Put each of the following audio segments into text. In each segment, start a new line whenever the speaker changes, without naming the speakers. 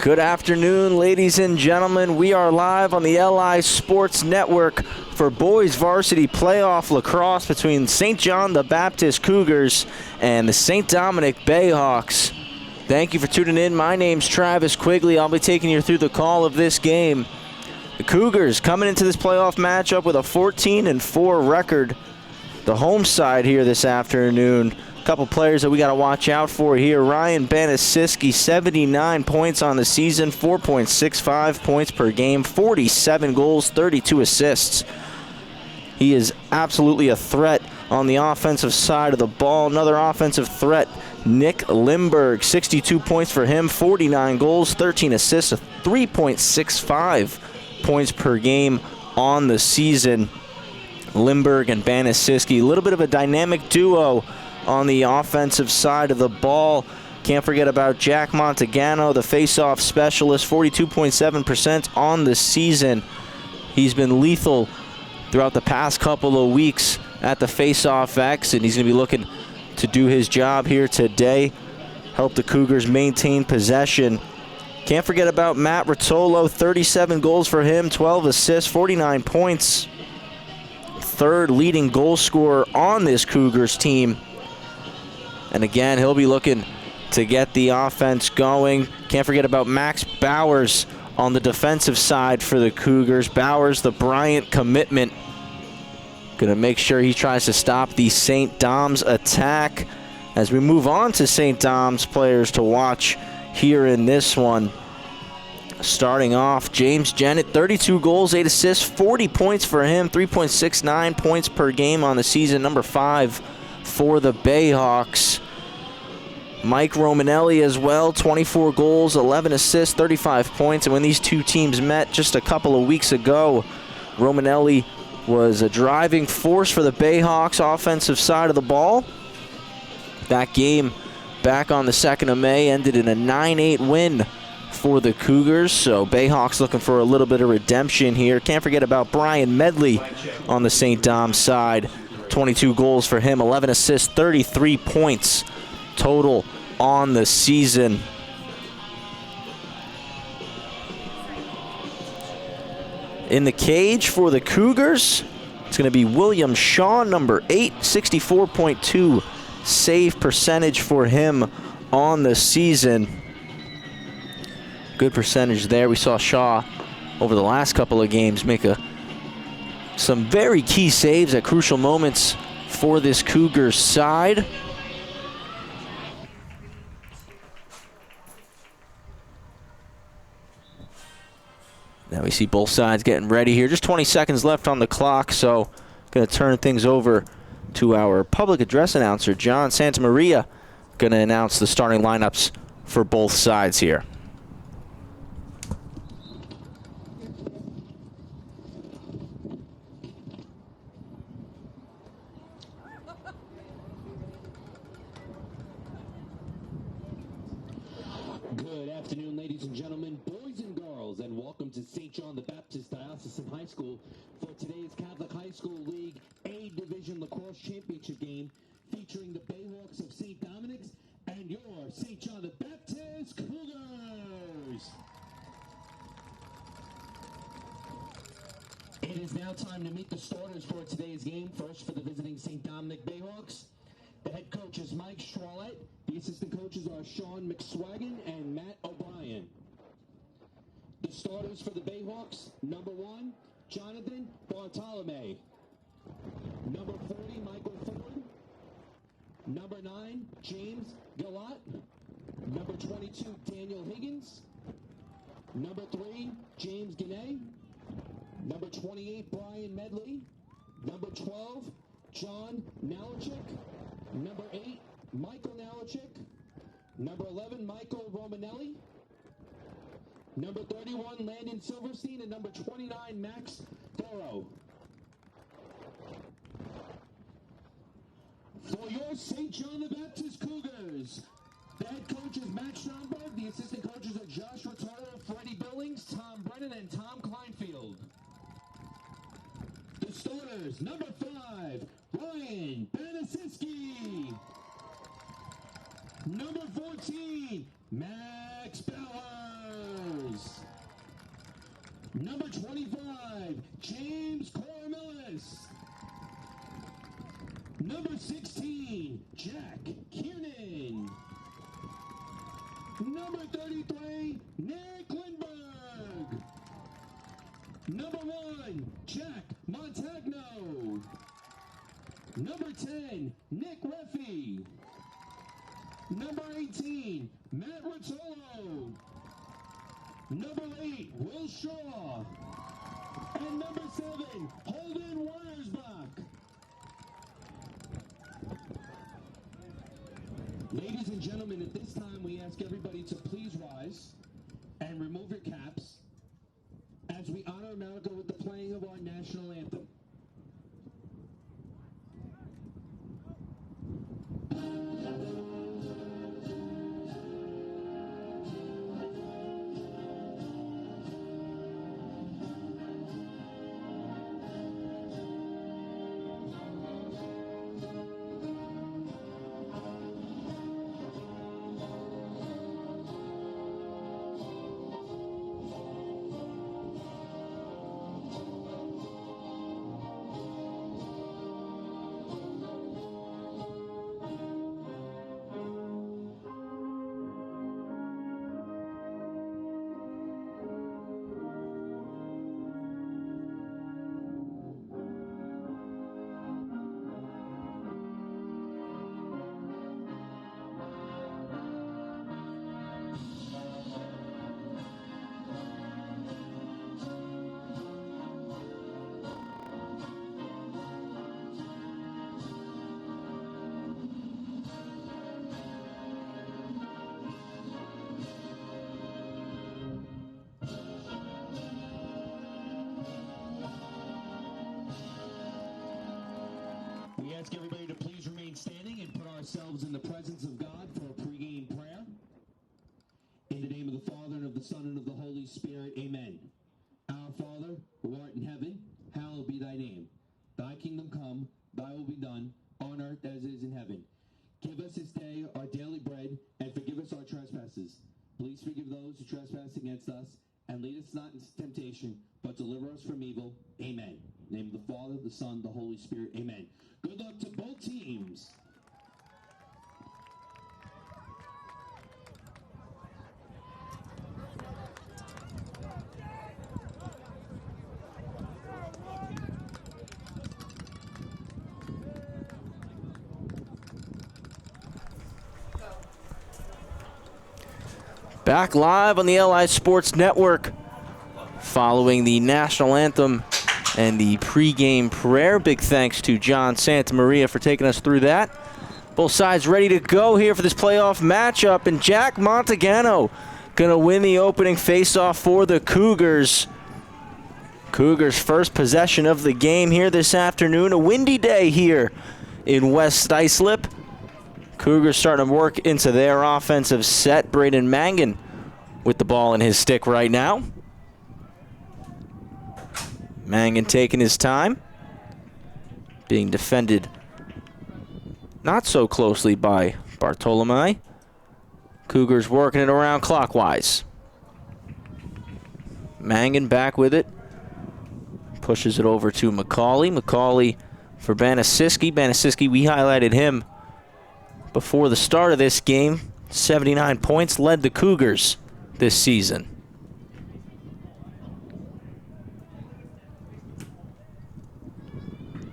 Good afternoon, ladies and gentlemen. We are live on the LI Sports Network for boys varsity playoff lacrosse between St. John the Baptist Cougars and the St. Dominic Bayhawks. Thank you for tuning in. My name's Travis Quigley. I'll be taking you through the call of this game. The Cougars coming into this playoff matchup with a 14-4 record. The home side here this afternoon. Couple players that we got to watch out for here. Ryan Banasiski, 79 points on the season, 4.65 points per game, 47 goals, 32 assists. He is absolutely a threat on the offensive side of the ball. Another offensive threat, Nick Limberg, 62 points for him, 49 goals, 13 assists, 3.65 points per game on the season. Limberg and Banasiski, a little bit of a dynamic duo on the offensive side of the ball. Can't forget about Jack Montagano, the face-off specialist, 42.7% on the season. He's been lethal throughout the past couple of weeks at the face-off X, and he's going to be looking to do his job here today, help the Cougars maintain possession. Can't forget about Matt Rotolo, 37 goals for him, 12 assists, 49 points. Third leading goal scorer on this Cougars team. And again, he'll be looking to get the offense going. Can't forget about Max Bowers on the defensive side for the Cougars. Bowers, the Bryant commitment. Gonna make sure he tries to stop the St. Dom's attack. As we move on to St. Dom's players to watch here in this one. Starting off, James Jennett, 32 goals, 8 assists, 40 points for him, 3.69 points per game on the season, number 5 for the Bayhawks. Mike Romanelli as well, 24 goals, 11 assists, 35 points. And when these two teams met just a couple of weeks ago, Romanelli was a driving force for the Bayhawks offensive side of the ball. That game back on the 2nd of May ended in a 9-8 win for the Cougars. So Bayhawks looking for a little bit of redemption here. Can't forget about Brian Medley on the St. Dom's side. 22 goals for him, 11 assists, 33 points total on the season. In the cage for the Cougars, it's going to be William Shaw, number 8, 64.2 save percentage for him on the season. Good percentage there. We saw Shaw over the last couple of games make some very key saves at crucial moments for this Cougars side. Now we see both sides getting ready here. Just 20 seconds left on the clock, so going to turn things over to our public address announcer, John Santamaria, going to announce the starting lineups for both sides here.
Good afternoon, ladies and gentlemen, boys and girls, and welcome to St. John the Baptist Diocesan High School for today's Catholic High School League A Division Lacrosse Championship game featuring the Bayhawks of St. Dominic's and your St. John the Baptist Cougars. It is now time to meet the starters for today's game. First for the visiting St. Dominic Bayhawks. The head coach is Mike Strolett. The assistant coaches are Sean McSwagan and Matt O'Brien. The starters for the Bayhawks, number 1, Jonathan Bartolome. Number 40, Michael Ford. Number 9, James Galat. Number 22, Daniel Higgins. Number 3, James Ganay. Number 28, Brian Medley. Number 12, John Nalichik. Number 8, Michael Nalichik. Number 11, Michael Romanelli. Number 31, Landon Silverstein. And number 29, Max Doro. For your St. John the Baptist Cougars, the head coach is Matt Schomburg. The assistant coaches are Josh Rotolo, Freddie Billings, Tom Brennan, and Tom Kleinfield. The starters, number 5, Ryan Banasiski. Number 14, Max Bowers. Number 25, James Cormillis. Number 16, Jack Kiernan. Number 33, Nick Lindberg. Number 1, Jack Montagno. Number 10, Nick Reffy. Number 18, Matt Rotolo. Number 8, Will Shaw. And number 7, Holden Weiersbach. Ladies and gentlemen, at this time we ask everybody to please rise and remove your caps as we honor America with the playing of our national anthem. ask everybody to please remain standing and put ourselves in the presence of God for a pregame prayer. In the name of the Father, and of the Son, and of the Holy Spirit, amen. Our Father, who art in heaven, hallowed be thy name. Thy kingdom come, thy will be done, on earth as it is in heaven. Give us this day our daily bread, and forgive us our trespasses. Please forgive those who trespass against us, and lead us not into temptation, but deliver us from evil. Amen. In the name of the Father, the Son, the Holy Spirit, amen. Good luck to both teams.
Back live on the LI Sports Network following the national anthem and the pregame prayer. Big thanks to John Santamaria for taking us through that. Both sides ready to go here for this playoff matchup, and Jack Montagano going to win the opening faceoff for the Cougars. Cougars' first possession of the game here this afternoon. A windy day here in West Islip. Cougars starting to work into their offensive set. Braden Mangan with the ball in his stick right now. Mangan taking his time. Being defended not so closely by Bartolomei. Cougars working it around clockwise. Mangan back with it. Pushes it over to McCauley. McCauley for Banasiski. Banasiski, we highlighted him before the start of this game. 79 points, led the Cougars this season.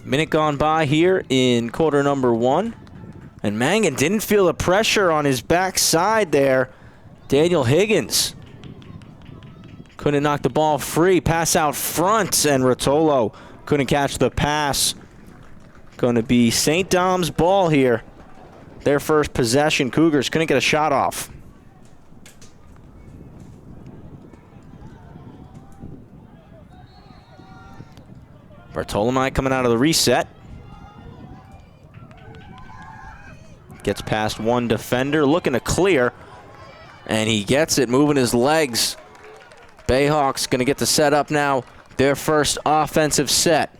Minute gone by here in quarter number one. And Mangan didn't feel the pressure on his backside there. Daniel Higgins couldn't knock the ball free. Pass out front, and Rotolo couldn't catch the pass. Going to be St. Dom's ball here. Their first possession. Cougars couldn't get a shot off. Bartolomei coming out of the reset. Gets past one defender, looking to clear. And he gets it, moving his legs. Bayhawks going to get the set up now. Their first offensive set.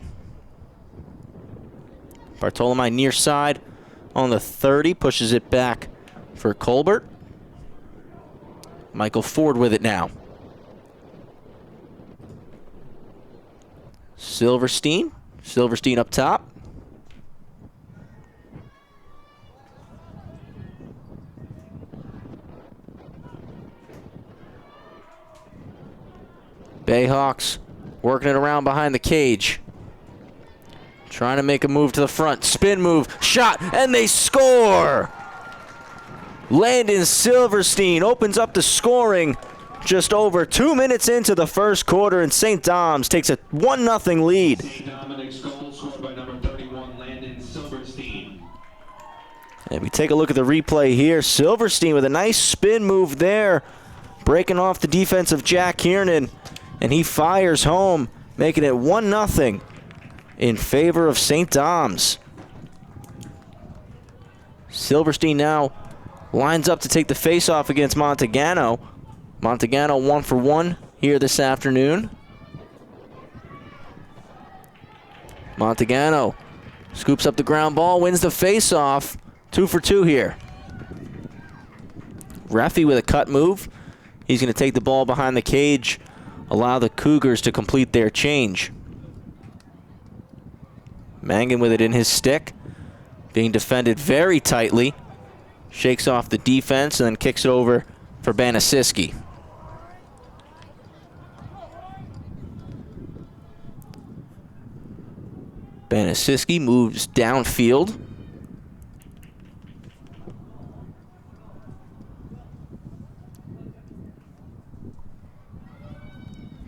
Bartolomei near side on the 30, pushes it back for Colbert. Michael Ford with it now. Silverstein. Silverstein up top. Bayhawks working it around behind the cage. Trying to make a move to the front. Spin move. Shot. And they score. Landon Silverstein opens up the scoring just over 2 minutes into the first quarter, and St. Dom's takes a 1-0 lead.
St. Dominic's goal scored by number 31, Landon Silverstein.
And we take a look at the replay here. Silverstein with a nice spin move there, breaking off the defense of Jack Kiernan, and he fires home, making it 1-0 in favor of St. Dom's. Silverstein now lines up to take the faceoff against Montagano. Montagano 1 for 1 here this afternoon. Montagano scoops up the ground ball, wins the faceoff. 2 for 2 here. Reffy with a cut move. He's going to take the ball behind the cage, allow the Cougars to complete their change. Mangan with it in his stick, being defended very tightly. Shakes off the defense and then kicks it over for Banasiski. Banasiski moves downfield.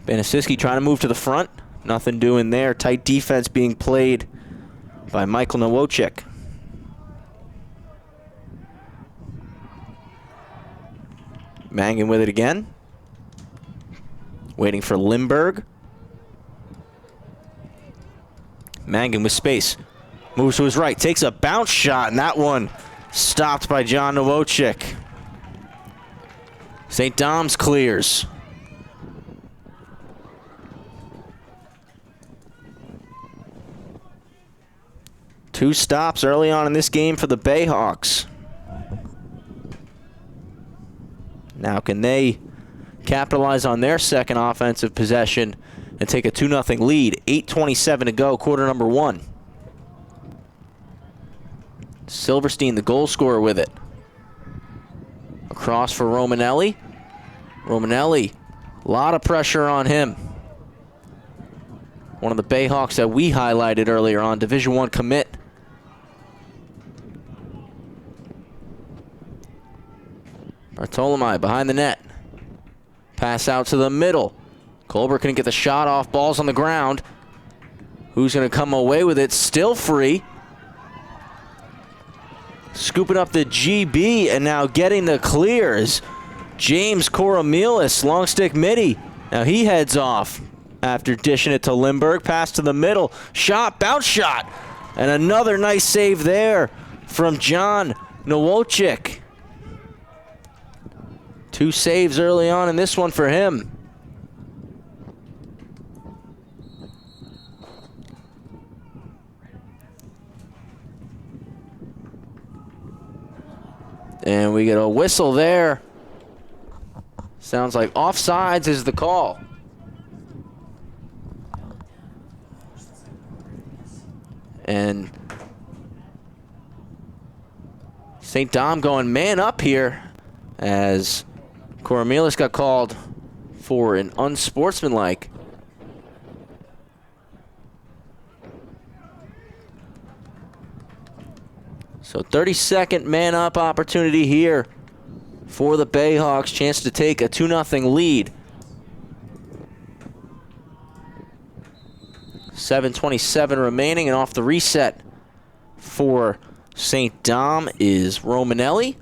Banasiski trying to move to the front. Nothing doing there. Tight defense being played by Michael Nowotchik. Mangan with it again. Waiting for Lindbergh. Mangan with space. Moves to his right, takes a bounce shot, and that one stopped by John Nowotchik. St. Dom's clears. Two stops early on in this game for the Bayhawks. Now can they capitalize on their second offensive possession and take a 2-0 lead? 8:27 to go, quarter number 1. Silverstein, the goal scorer, with it. Across for Romanelli. Romanelli, a lot of pressure on him. One of the Bayhawks that we highlighted earlier on, Division I commit. Bartolomei behind the net. Pass out to the middle. Colbert couldn't get the shot off. Ball's on the ground. Who's going to come away with it? Still free. Scooping up the GB and now getting the clears. James Koromilis, long stick midi. Now he heads off after dishing it to Lindbergh. Pass to the middle. Shot, bounce shot. And another nice save there from John Nowotchik. 2 saves early on in this one for him. And we get a whistle there. Sounds like offsides is the call. And St. Dom going man up here as Koromilis got called for an unsportsmanlike. So 32nd man-up opportunity here for the Bayhawks. Chance to take a 2-0 lead. 7:27 remaining, and off the reset for St. Dom is Romanelli.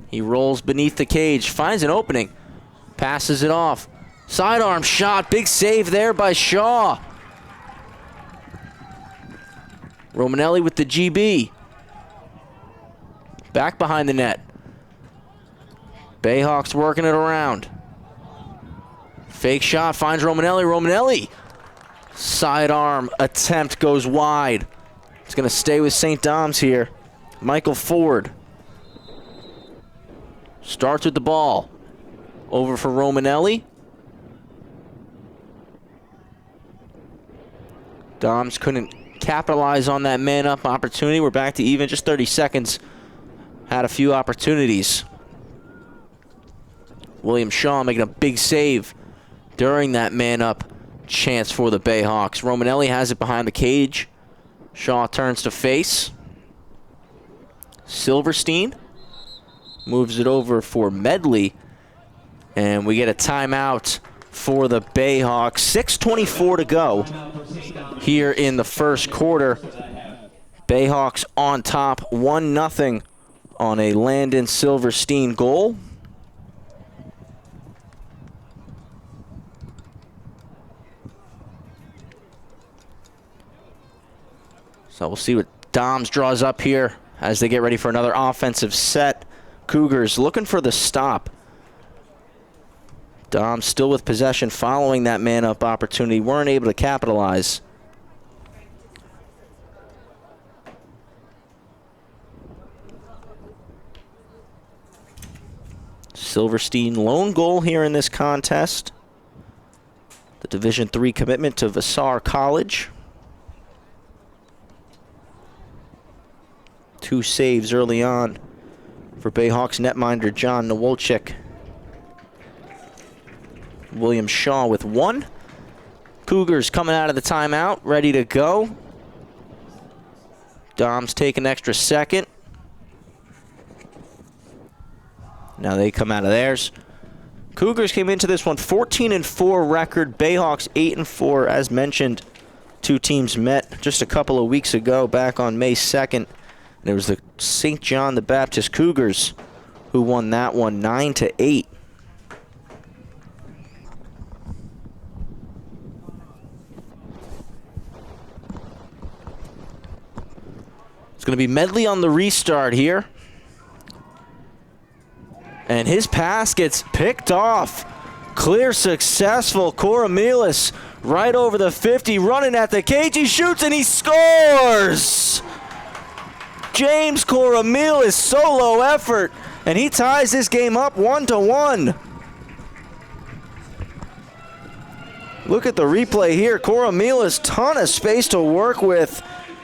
He rolls beneath the cage, finds an opening, passes it off. Sidearm shot, big save there by Shaw. Romanelli with the GB. Back behind the net. Bayhawks working it around. Fake shot, finds Romanelli. Romanelli. Sidearm attempt goes wide. It's going to stay with St. Dom's here. Michael Ford starts with the ball. Over for Romanelli. Dom's couldn't capitalize on that man-up opportunity. We're back to even, just 30 seconds. Had a few opportunities. William Shaw making a big save during that man-up chance for the Bayhawks. Romanelli has it behind the cage. Shaw turns to face. Silverstein moves it over for Medley. And we get a timeout for the Bayhawks. 6:24 to go here in the first quarter. Bayhawks on top, 1-0 on a Landon Silverstein goal. So we'll see what Doms draws up here as they get ready for another offensive set. Cougars looking for the stop. Doms still with possession following that man-up opportunity. Weren't able to capitalize. Silverstein lone goal here in this contest. The Division III commitment to Vassar College. 2 saves early on for Bayhawks netminder John Nowotchik. William Shaw with 1. Cougars coming out of the timeout, ready to go. Dom's take an extra second. Now they come out of theirs. Cougars came into this one 14-4 record. Bayhawks 8-4, as mentioned. 2 teams met just a couple of weeks ago, back on May 2nd. And it was the St. John the Baptist Cougars who won that one 9-8. It's going to be Medley on the restart here. And his pass gets picked off. Clear successful. Koromilis right over the 50, running at the cage. He shoots and he scores! James Koromilis, solo effort, and he ties this game up 1-1. Look at the replay here. Koromilis, ton of space to work with,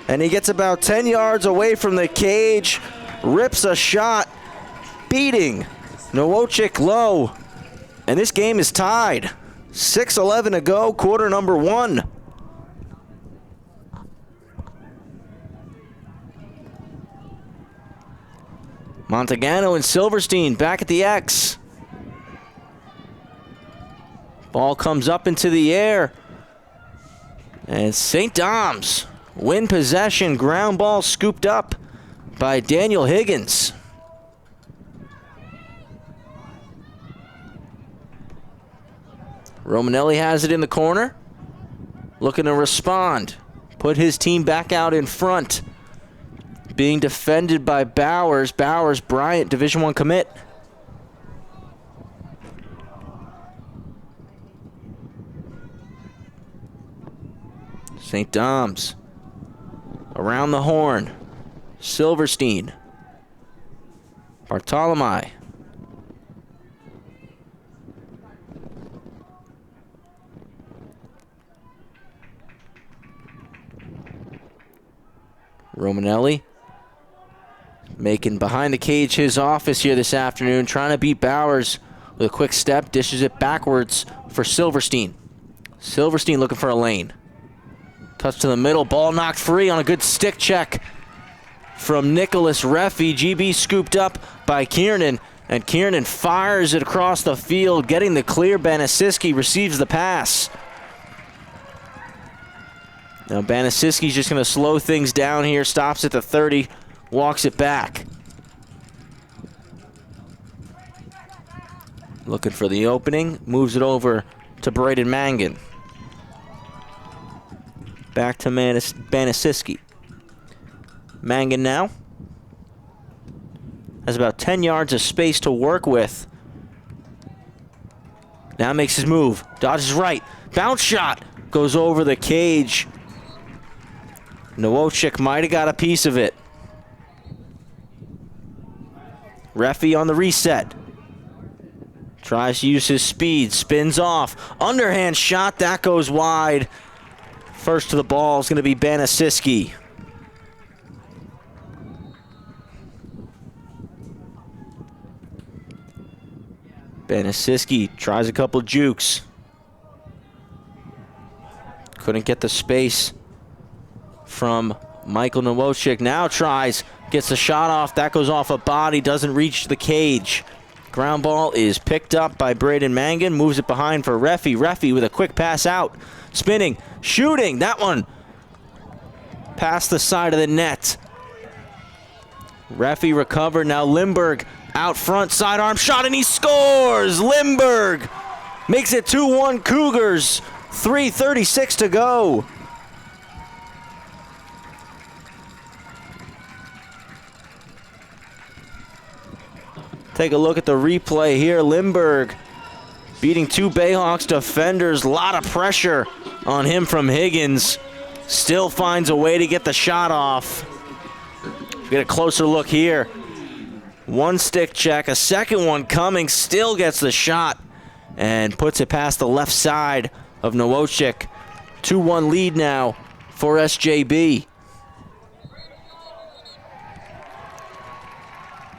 and he gets about 10 yards away from the cage, rips a shot, beating Nowotchik low, and this game is tied. 6:11 to go, quarter number 1. Montagano and Silverstein back at the X. Ball comes up into the air. And St. Dom's win possession, ground ball scooped up by Daniel Higgins. Romanelli has it in the corner, looking to respond. Put his team back out in front. Being defended by Bowers. Bowers, Bryant, Division I commit. St. Dom's around the horn. Silverstein. Bartolomei. Romanelli making behind the cage his office here this afternoon, trying to beat Bowers with a quick step, dishes it backwards for Silverstein. Silverstein looking for a lane. Touch to the middle, ball knocked free on a good stick check from Nicholas Reffy. GB scooped up by Kiernan, and Kiernan fires it across the field, getting the clear. Banasiski receives the pass. Now Banasiski's just going to slow things down here, stops at the 30, walks it back. Looking for the opening, moves it over to Braden Mangan. Back to Banasiski. Mangan now has about 10 yards of space to work with. Now makes his move, dodges right, bounce shot, goes over the cage. Nowotchik might have got a piece of it. Reffy on the reset. Tries to use his speed, spins off. Underhand shot, that goes wide. First to the ball is going to be Banasiski. Banasiski tries a couple jukes. Couldn't get the space from Michael Nowotchik. Now tries, gets the shot off. That goes off a body, doesn't reach the cage. Ground ball is picked up by Braden Mangan, moves it behind for Reffy. Reffy with a quick pass out. Spinning, shooting, that one past the side of the net. Reffy recovered, now Lindbergh out front, sidearm shot, and he scores! Lindbergh makes it 2-1 Cougars, 3:36 to go. Take a look at the replay here. Lindbergh beating two Bayhawks defenders. A lot of pressure on him from Higgins. Still finds a way to get the shot off. Get a closer look here. One stick check, a second one coming. Still gets the shot and puts it past the left side of Nowotchik. 2-1 lead now for SJB.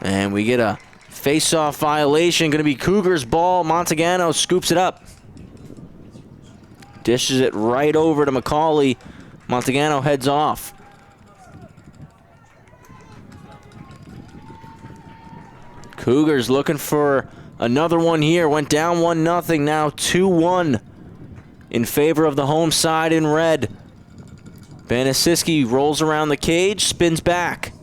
And we get a face-off violation, going to be Cougars ball. Montagano scoops it up. Dishes it right over to McCauley. Montagano heads off. Cougars looking for another one here. Went down 1-0, now 2-1 in favor of the home side in red. Banasiski rolls around the cage, spins back.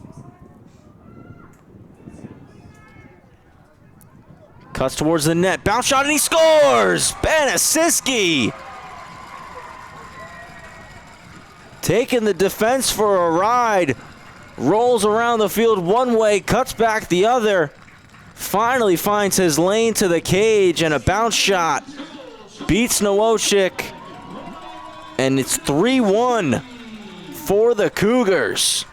Cuts towards the net, bounce shot, and he scores! Banasiski taking the defense for a ride. rolls around the field one way, cuts back the other, finally finds his lane to the cage, and a bounce shot beats Nowotchik, and it's 3-1 for the Cougars.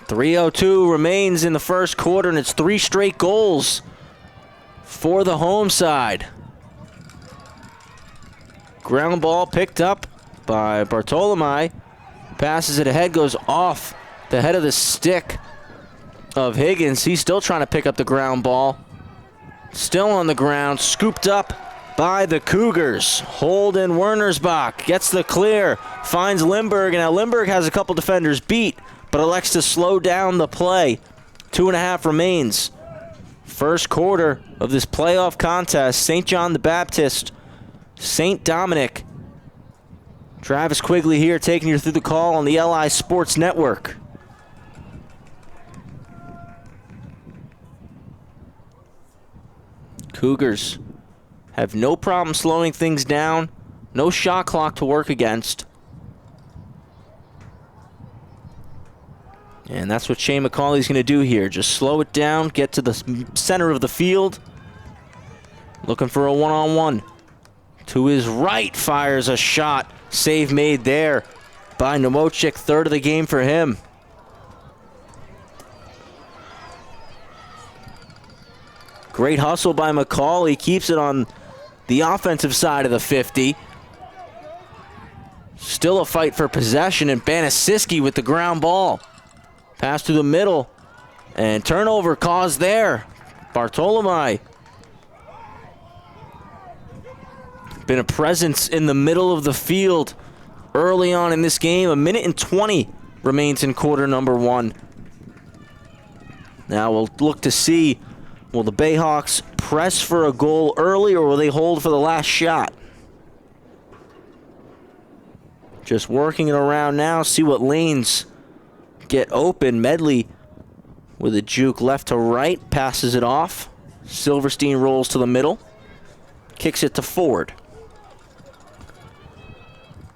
.302 remains in the first quarter, and it's 3 straight goals for the home side. Ground ball picked up by Bartolomei. Passes it ahead, goes off the head of the stick of Higgins. He's still trying to pick up the ground ball. Still on the ground, scooped up by the Cougars. Holden Wernersbach gets the clear, finds Lindbergh, and now Lindbergh has a couple defenders beat, but elects to slow down the play. 2.5 remains. First quarter of this playoff contest. St. John the Baptist, St. Dominic. Travis Quigley here taking you through the call on the LI Sports Network. Cougars have no problem slowing things down. No shot clock to work against. And that's what Shane McCauley's going to do here. Just slow it down, get to the center of the field. Looking for a one-on-one. To his right, fires a shot. Save made there by Nowotchik. Third of the game for him. Great hustle by McCauley. Keeps it on the offensive side of the 50. Still a fight for possession, and Banasiski with the ground ball. Pass through the middle, and turnover caused there. Bartolomei. Been a presence in the middle of the field early on in this game. 1:20 remains in quarter number 1. Now we'll look to see, will the Bayhawks press for a goal early, or will they hold for the last shot? Just working it around now, see what lanes get open. Medley with a juke left to right, passes it off. Silverstein rolls to the middle, kicks it to Ford.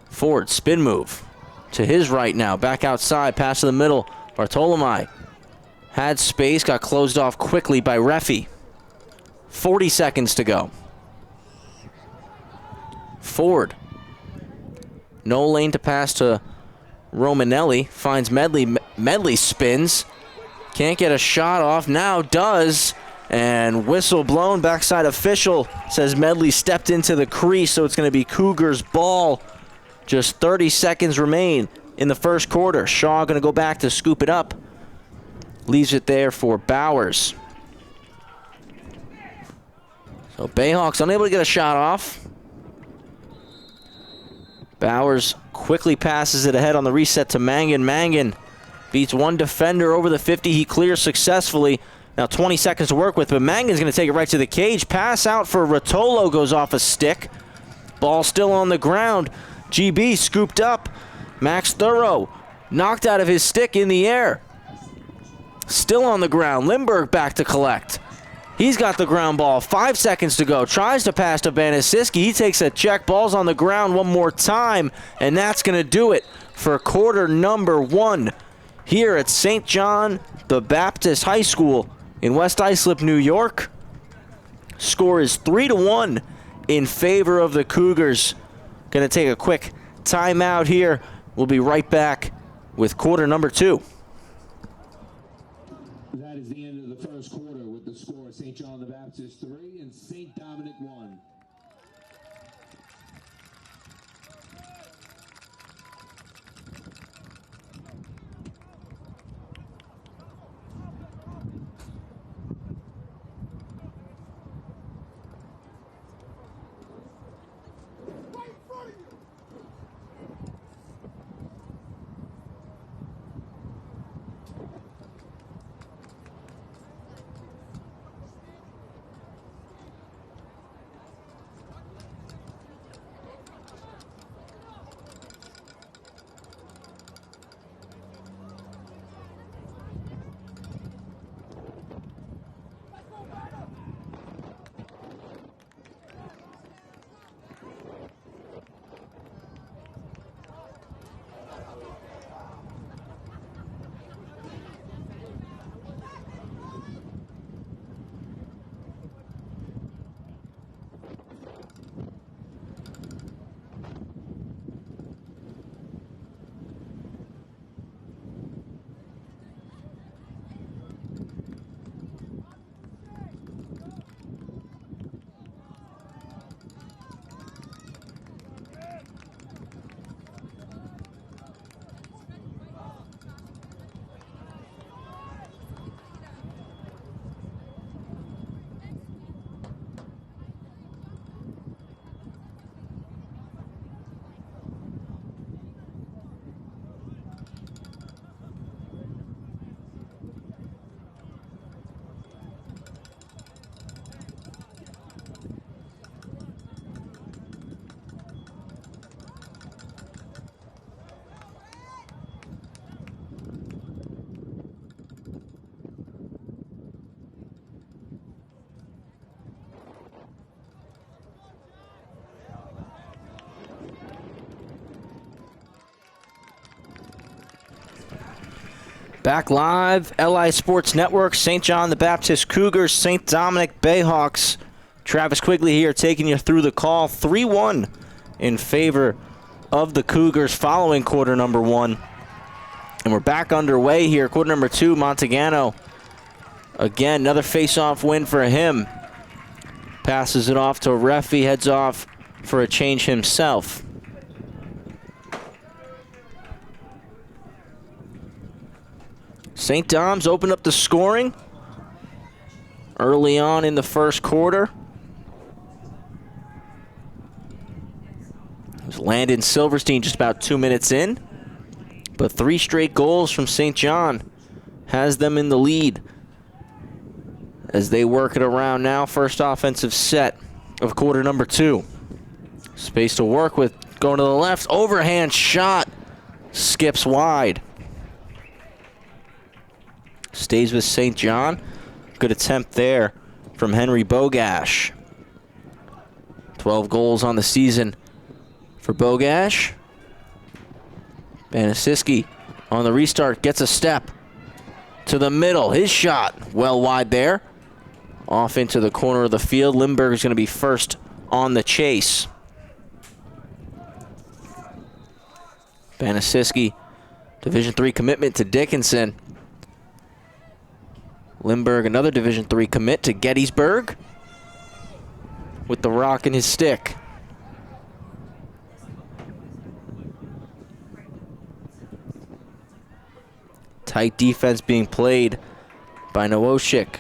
Ford, spin move to his right now, back outside, pass to the middle. Bartolomei had space, got closed off quickly by Refi. 40 seconds to go. Ford, no lane to pass to Romanelli, finds Medley. Medley spins, can't get a shot off, now does, and whistle blown. Backside official says Medley stepped into the crease, so it's going to be Cougars ball. Just 30 seconds remain in the first quarter. Shaw going to go back to scoop it up. Leaves it there for Bowers. So Bayhawks unable to get a shot off. Bowers quickly passes it ahead on the reset to Mangan. Mangan beats one defender over the 50. He clears successfully. Now 20 seconds to work with, but Mangan's going to take it right to the cage. Pass out for Rotolo, goes off a stick. Ball still on the ground. GB scooped up. Max Thorough knocked out of his stick in the air. Still on the ground. Lindbergh back to collect. He's got the ground ball. 5 seconds to go. Tries to pass to Banasiski. He takes a check. Ball's on the ground one more time, and that's going to do it for quarter number 1 here at St. John the Baptist High School in West Islip, New York. Score is 3-1 in favor of the Cougars. Going to take a quick timeout here. We'll be right back with quarter number 2.
That is the end of the first quarter with the score St. John the Baptist 3 and St. Dominic 1.
Back live, LI Sports Network, St. John the Baptist Cougars, St. Dominic Bayhawks. Travis Quigley here taking you through the call. 3-1 in favor of the Cougars following quarter number one. And we're back underway here. Quarter number two, Montagano. Again, another face-off win for him. Passes it off to Refi, heads off for a change himself. St. Dom's opened up the scoring early on in the first quarter. It was Landon Silverstein just about 2 minutes in. But 3 straight goals from St. John has them in the lead as they work it around now. First offensive set of quarter number two. Space to work with, going to the left. Overhand shot. Skips wide. Stays with St. John. Good attempt there from Henry Bogash. 12 goals on the season for Bogash. Banasiski on the restart gets a step to the middle. His shot well wide there. Off into the corner of the field. Lindbergh is going to be first on the chase. Banasiski, Division III commitment to Dickinson. Lindbergh, another Division III commit to Gettysburg with the rock in his stick. Tight defense being played by Nowoshik.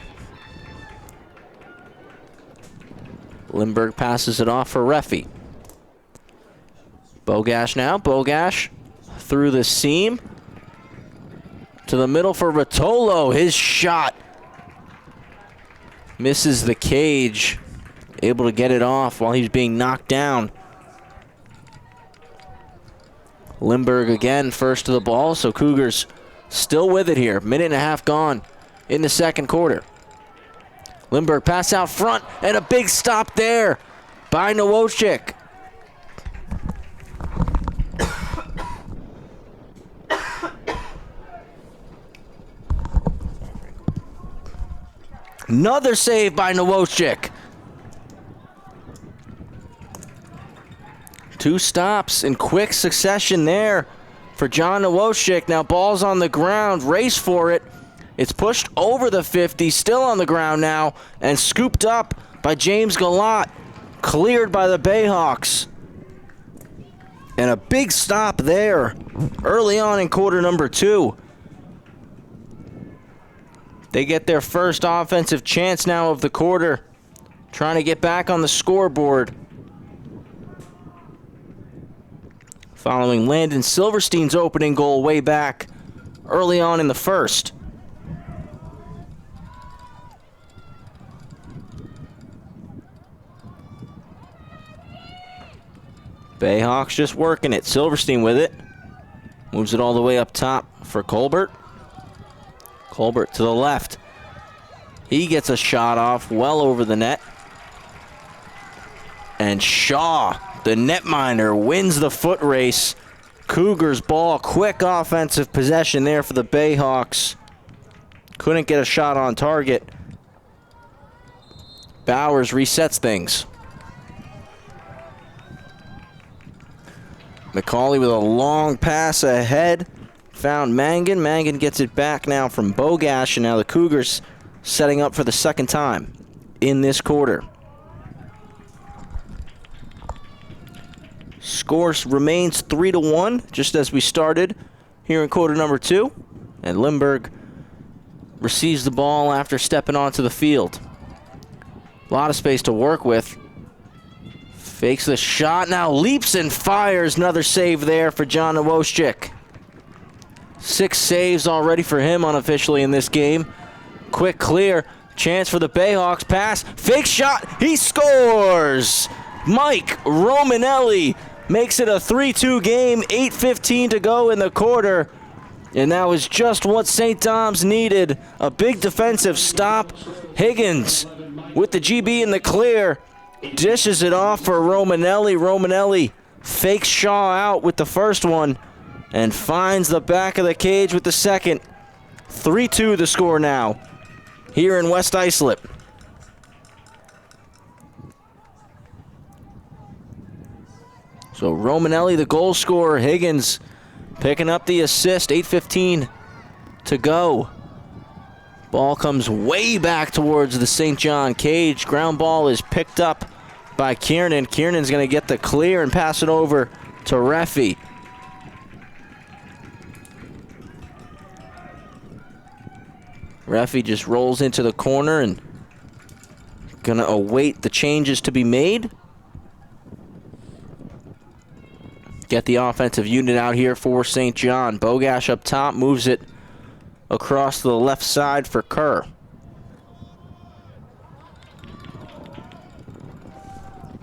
Lindbergh passes it off for Refi. Bogash now. Bogash through the seam to the middle for Rotolo. His shot misses the cage. Able to get it off while he's being knocked down. Lindbergh again first to the ball, so Cougars still with it here. Minute and a half gone in the second quarter. Lindbergh pass out front and a big stop there by Nowoshik. Another save by Nowoshik. 2 stops in quick succession there for John Nowoshik. Now ball's on the ground, race for it. It's pushed over the 50, still on the ground now, and scooped up by James Galat. Cleared by the Bayhawks. And a big stop there early on in quarter number two. They get their first offensive chance now of the quarter, trying to get back on the scoreboard. Following Landon Silverstein's opening goal way back early on in the first. Bayhawks just working it. Silverstein with it. Moves it all the way up top for Colbert. Colbert to the left. He gets a shot off well over the net. And Shaw, the netminder, wins the foot race. Cougars ball. Quick offensive possession there for the Bayhawks. Couldn't get a shot on target. Bowers resets things. McCauley with a long pass ahead. Found Mangan. Mangan gets it back now from Bogash, and now the Cougars setting up for the second time in this quarter. Score remains 3-1, just as we started here in quarter number two. And Lindbergh receives the ball after stepping onto the field. A lot of space to work with. Fakes the shot, now leaps and fires. Another save there for John Nowoshik. 6 saves already for him unofficially in this game. Quick clear, chance for the Bayhawks, pass, fake shot, he scores! Mike Romanelli makes it a 3-2 game, 8:15 to go in the quarter. And that was just what St. Dom's needed. A big defensive stop. Higgins with the GB in the clear. Dishes it off for Romanelli. Romanelli fakes Shaw out with the first one and finds the back of the cage with the second. 3-2 the score now here in West Islip. So Romanelli, the goal scorer. Higgins picking up the assist. 8:15 to go. Ball comes way back towards the St. John cage. Ground ball is picked up by Kiernan. Kiernan's going to get the clear and pass it over to Reffy. Reffy just rolls into the corner and going to await the changes to be made. Get the offensive unit out here for St. John. Bogash up top, moves it across to the left side for Kerr.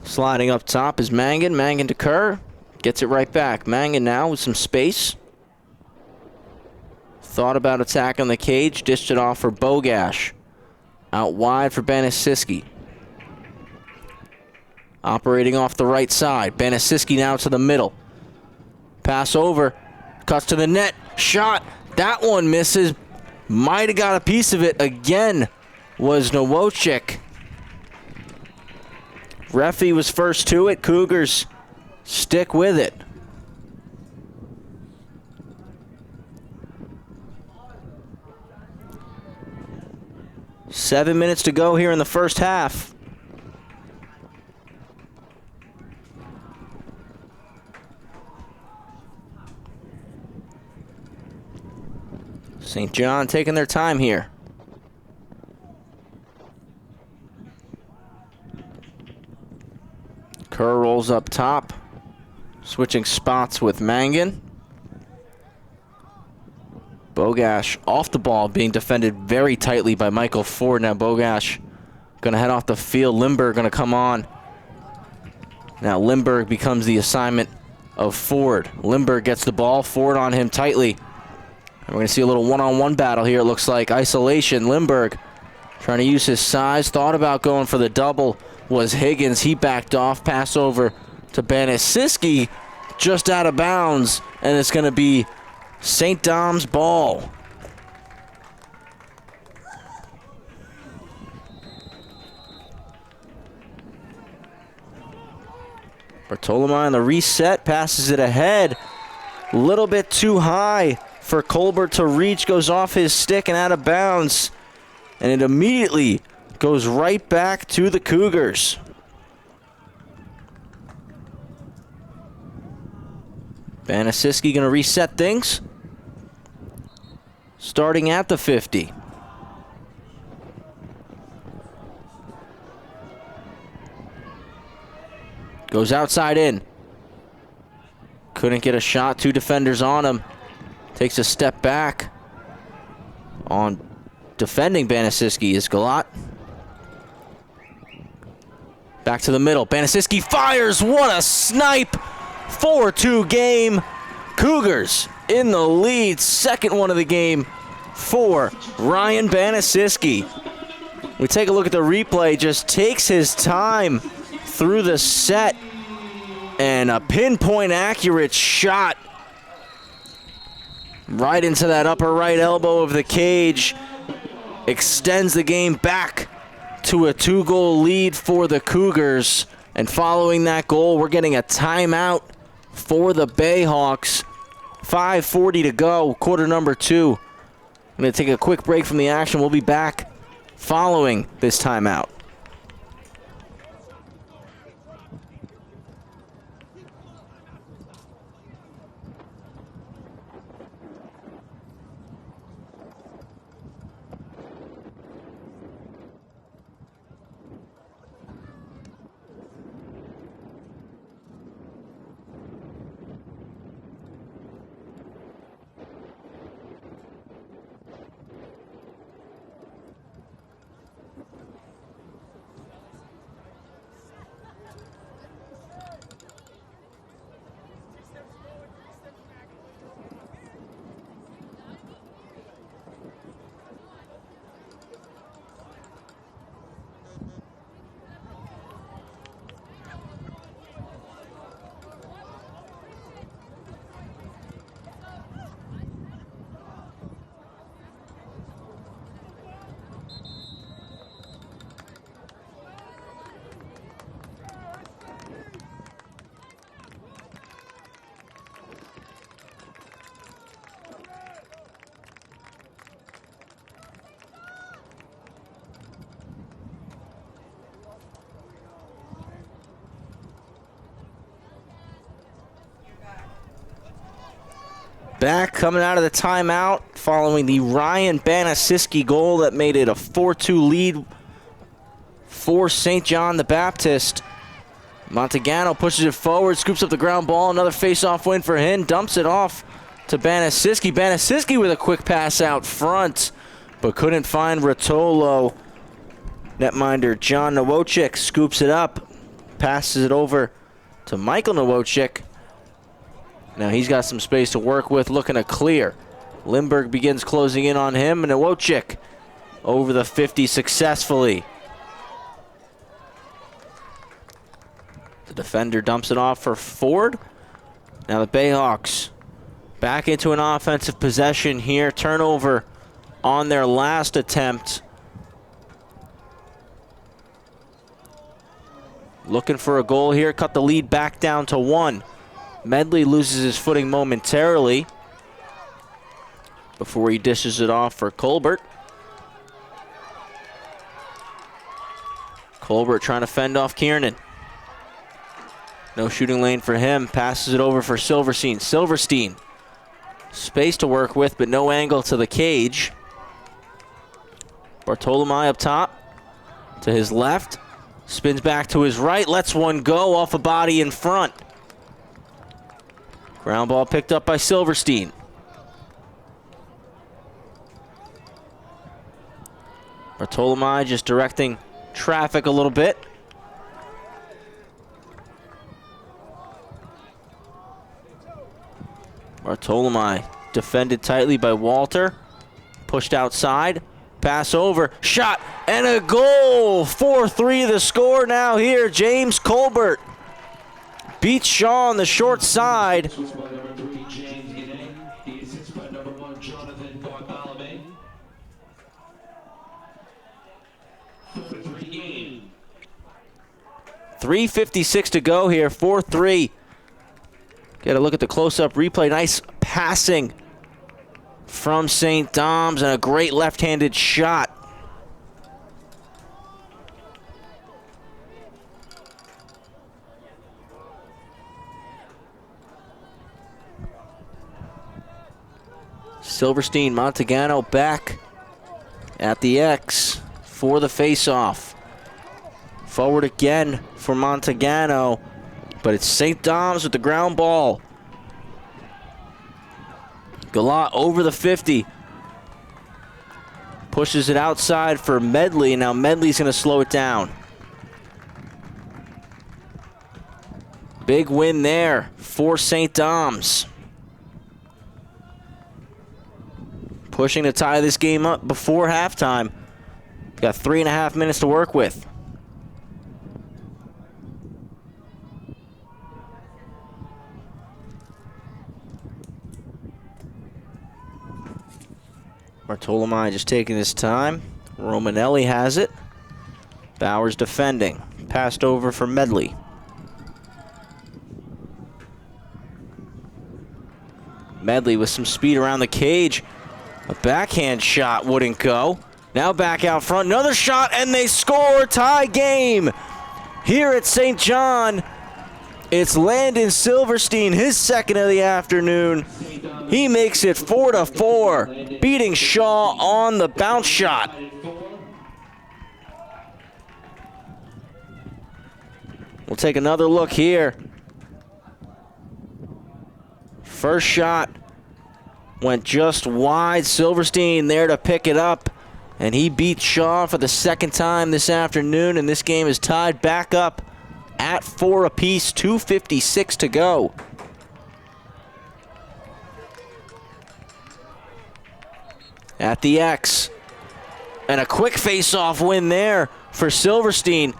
Sliding up top is Mangan. Mangan to Kerr. Gets it right back. Mangan now with some space. Thought about attacking the cage. Dished it off for Bogash. Out wide for Banasiski. Operating off the right side. Banasiski now to the middle. Pass over. Cuts to the net. Shot. That one misses. Might have got a piece of it. Again was Nowotchik. Reffy was first to it. Cougars stick with it. Seven minutes to go here in the first half. St. John taking their time here. Kerr rolls up top. Switching spots with Mangan. Bogash off the ball, being defended very tightly by Michael Ford. Now Bogash going to head off the field. Lindbergh going to come on. Now Lindbergh becomes the assignment of Ford. Lindbergh gets the ball. Ford on him tightly. And we're going to see a little one-on-one battle here, it looks like. Isolation. Lindbergh trying to use his size. Thought about going for the double. Was Higgins. He backed off. Pass over to Banasiski. Just out of bounds. And it's going to be St. Dom's ball. Bartolomei on the reset. Passes it ahead. A little bit too high for Colbert to reach. Goes off his stick and out of bounds. And it immediately goes right back to the Cougars. Banasiski going to reset things. Starting at the 50. Goes outside in. Couldn't get a shot. Two defenders on him. Takes a step back. On defending Banasiski is Galat. Back to the middle. Banasiski fires. What a snipe. 4-2 game. Cougars in the lead. Second one of the game for Ryan Banasiski. We take a look at the replay. Just takes his time through the set. And a pinpoint accurate shot right into that upper right elbow of the cage. Extends the game back to a 2-goal lead for the Cougars. And following that goal, we're getting a timeout for the Bayhawks. 5:40 to go, quarter number 2. I'm going to take a quick break from the action. We'll be back following this timeout. back coming out of the timeout following the Ryan Banasiski goal that made it a 4-2 lead for St. John the Baptist. Montagano pushes it forward, scoops up the ground ball. Another face-off win for him. Dumps it off to Banasiski. Banasiski with a quick pass out front, but couldn't find Rotolo. Netminder John Nowotchik scoops it up, passes it over to Michael Nowotchik. Now he's got some space to work with, looking to clear. Lindbergh begins closing in on him, and Nowotchik over the 50 successfully. The defender dumps it off for Ford. Now the Bayhawks back into an offensive possession here. Turnover on their last attempt. Looking for a goal here. Cut the lead back down to 1. Medley loses his footing momentarily before he dishes it off for Colbert. Colbert trying to fend off Kiernan. No shooting lane for him. Passes it over for Silverstein. Silverstein, space to work with, but no angle to the cage. Bartolomei up top to his left. Spins back to his right. Lets one go off a body in front. Ground ball picked up by Silverstein. Bartolomei just directing traffic a little bit. Bartolomei defended tightly by Walter. Pushed outside. Pass over. Shot and a goal. 4-3 the score now here. James Colbert beats Shaw on the short side. .356 to go here. 4-3. Get a look at the close-up replay. Nice passing from St. Dom's and a great left-handed shot. Silverstein, Montagano back at the X for the face-off. Forward again for Montagano, but it's St. Dom's with the ground ball. Galat over the 50. Pushes it outside for Medley. Now Medley's going to slow it down. Big win there for St. Dom's. Pushing to tie this game up before halftime. Got 3.5 minutes to work with. Bartolomei just taking his time. Romanelli has it. Bowers defending. Passed over for Medley. Medley with some speed around the cage. A backhand shot wouldn't go. Now back out front. Another shot, and they score. Tie game here at St. John. It's Landon Silverstein, his second of the afternoon. He makes it 4-4, beating Shaw on the bounce shot. We'll take another look here. First shot went just wide. Silverstein there to pick it up, and he beat Shaw for the second time this afternoon, and this game is tied back up at 4 apiece. 2:56 to go. At the X, and a quick face-off win there for Silverstein.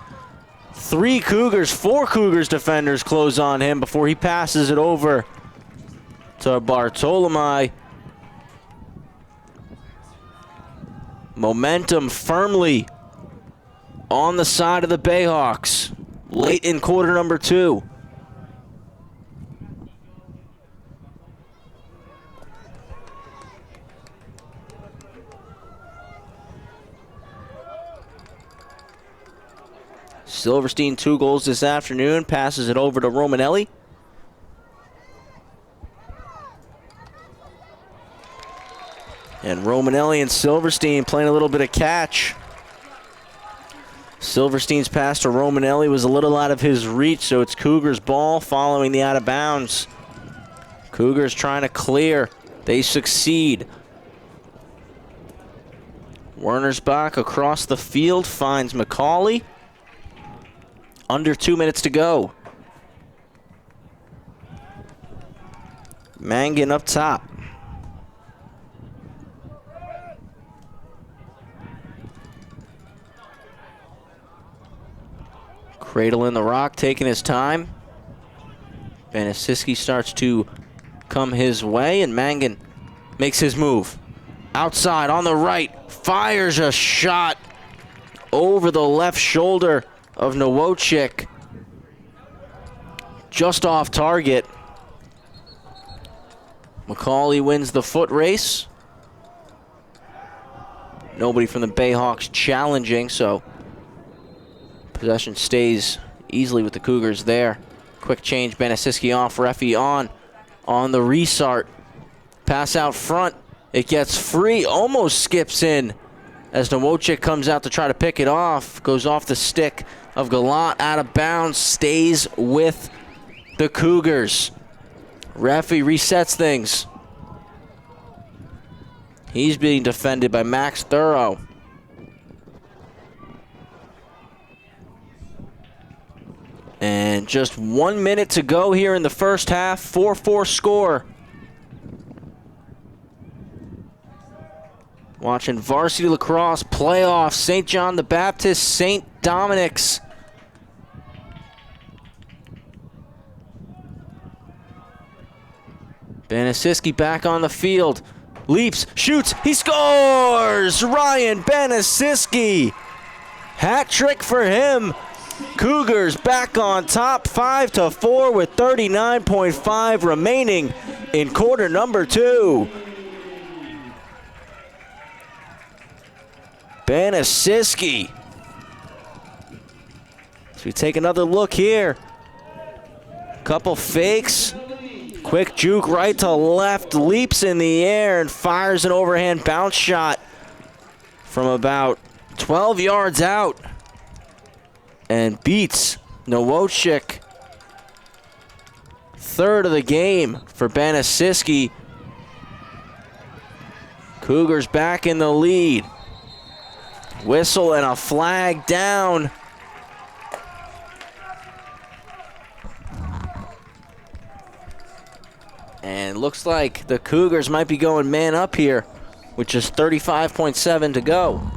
4 Cougars defenders close on him before he passes it over to Bartolomei. Momentum firmly on the side of the Bayhawks late in quarter number 2. Silverstein 2 goals this afternoon, passes it over to Romanelli. Romanelli and Silverstein playing a little bit of catch. Silverstein's pass to Romanelli was a little out of his reach, so it's Cougars' ball following the out of bounds. Cougars trying to clear. They succeed. Wernersbach across the field finds McCauley. Under 2 minutes to go. Mangan up top. Cradle in the rock, taking his time. Banasiski starts to come his way, and Mangan makes his move. Outside on the right, fires a shot over the left shoulder of Nowotchik. Just off target. McCauley wins the foot race. Nobody from the Bayhawks challenging, so possession stays easily with the Cougars there. Quick change, Banasiski off, Refi on the restart. Pass out front, it gets free, almost skips in as Nowotchik comes out to try to pick it off. Goes off the stick of Gallant, out of bounds, stays with the Cougars. Refi resets things. He's being defended by Max Thorough. And just 1 minute to go here in the first half. 4-4 score. Watching varsity lacrosse playoff. St. John the Baptist, St. Dominic's. Banasiski back on the field. Leaps, shoots, he scores! Ryan Banasiski. Hat trick for him. Cougars back on top, 5-4 with 39.5 remaining in quarter number 2. Banasiski. So we take another look here. Couple fakes. Quick juke right to left, leaps in the air and fires an overhand bounce shot from about 12 yards out. And beats Nowotchik. Third of the game for Banasiski. Cougars back in the lead. Whistle and a flag down. And looks like the Cougars might be going man up here with just 35.7 to go.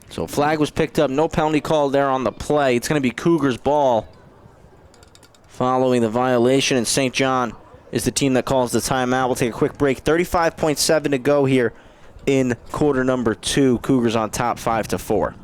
So flag was picked up, no penalty call there on the play. It's going to be Cougars ball following the violation, and St. John is the team that calls the timeout. We'll take a quick break. 35.7 to go here in quarter number 2. Cougars on top 5-4.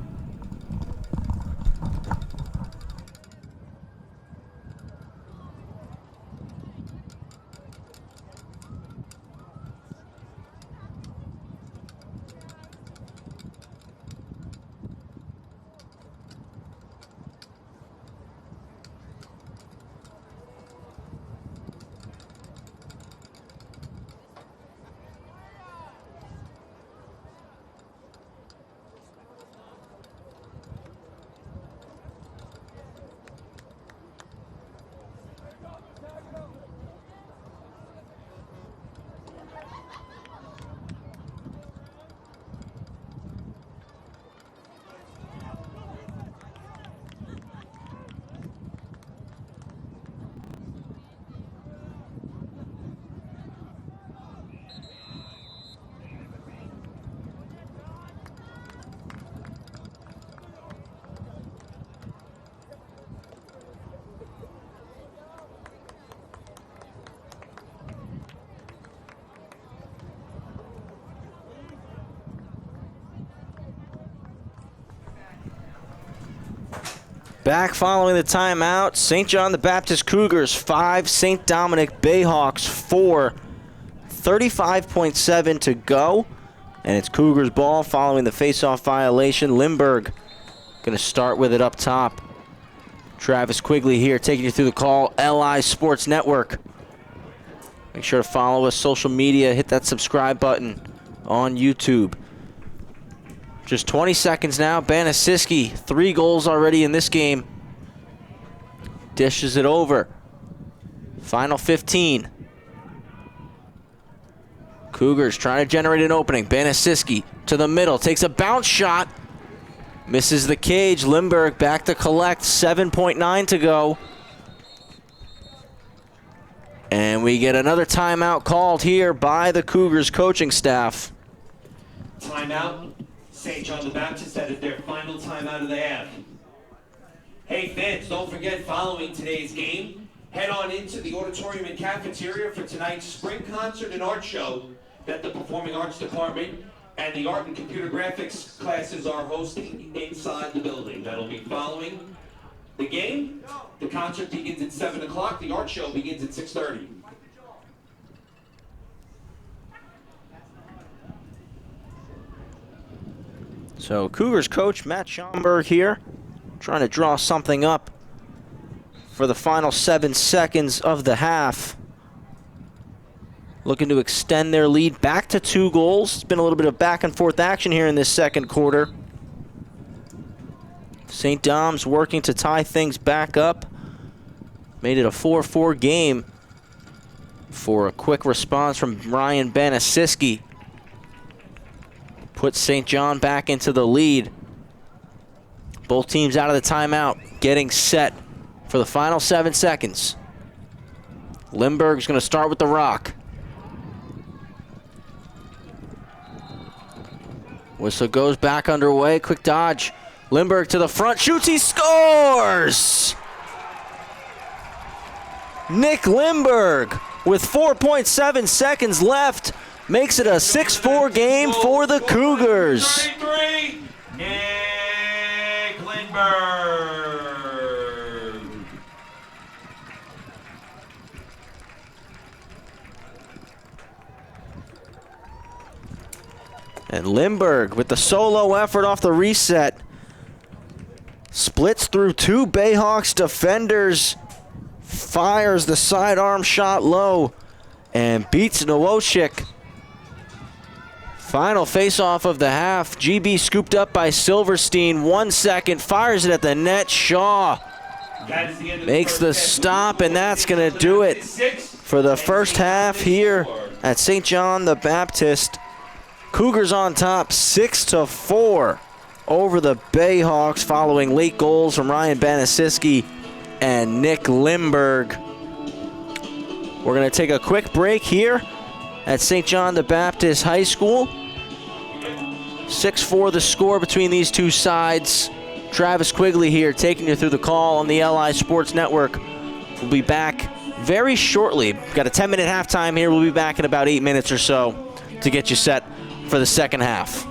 Back following the timeout, St. John the Baptist Cougars 5, St. Dominic Bayhawks 4. 35.7 to go, and it's Cougars ball following the face-off violation. Lindbergh Going to start with it up top. Travis Quigley here taking you through the call. LI Sports Network. Make sure to follow us, social media, hit that subscribe button on YouTube. Just 20 seconds now. Banasiski, 3 goals already in this game. Dishes it over. Final 15. Cougars trying to generate an opening. Banasiski to the middle, takes a bounce shot. Misses the cage. Lindbergh back to collect. 7.9 to go. And we get another timeout called here by the Cougars coaching staff.
Timeout. St. John the Baptist headed their final timeout of the half. Hey fans, don't forget, following today's game, head on into the auditorium and cafeteria for tonight's spring concert and art show that the Performing Arts Department and the Art and Computer Graphics classes are hosting inside the building. That'll be following the game. The concert begins at 7 o'clock. The art show begins at 6:30.
So Cougars coach Matt Schomburg here, trying to draw something up for the final 7 seconds of the half. Looking to extend their lead back to 2 goals. It's been a little bit of back and forth action here in this second quarter. St. Dom's working to tie things back up. Made it a 4-4 game for a quick response from Ryan Banasiski. Put St. John back into the lead. Both teams out of the timeout, getting set for the final 7 seconds. Lindbergh's going to start with the rock. Whistle goes back underway. Quick dodge. Lindbergh to the front. Shoots. He scores! Nick Lindbergh with 4.7 seconds left makes it a 6-4 game for the Cougars.
33, Nick Lindbergh.
And Lindbergh with the solo effort off the reset. Splits through 2 Bayhawks defenders. Fires the sidearm shot low and beats Nowosic. Final face-off of the half. GB scooped up by Silverstein. 1 second. Fires it at the net. Shaw makes the stop, and that's going to do it for the first half here at St. John the Baptist. Cougars on top 6-4 over the Bayhawks following late goals from Ryan Banasiski and Nick Lindbergh. We're going to take a quick break here at St. John the Baptist High School. 6-4 the score between these two sides. Travis Quigley here taking you through the call on the LI Sports Network. We'll be back very shortly. Got a 10-minute halftime here. We'll be back in about 8 minutes or so to get you set for the second half.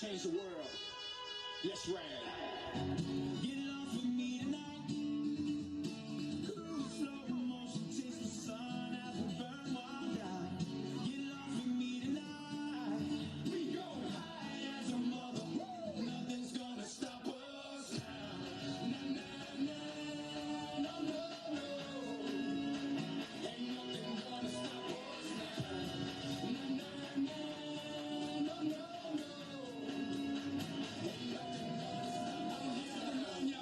change the world. Let's ride. Get it on for me tonight. Cool slow motion, taste the sun as we burn one down. Get it on for me tonight. We go high as a mother. Nothing's gonna stop us now. Na na na, no no no. Ain't nothing gonna stop us now. Na na na, no no no. Ain't nothing gonna stop us.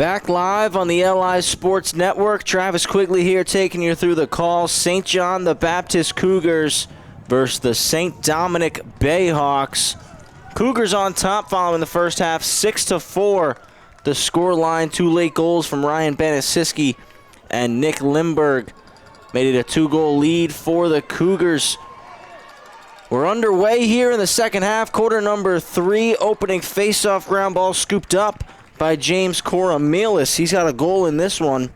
Back live on the LI Sports Network. Travis Quigley here taking you through the calls. St. John the Baptist Cougars versus the St. Dominic Bayhawks. Cougars on top following the first half, 6-4. The score line, 2 late goals from Ryan Banasiski and Nick Limberg made it a 2-goal lead for the Cougars. We're underway here in the second half. Quarter number 3, opening face-off ground ball scooped up by James Coramilis. He's got a goal in this one.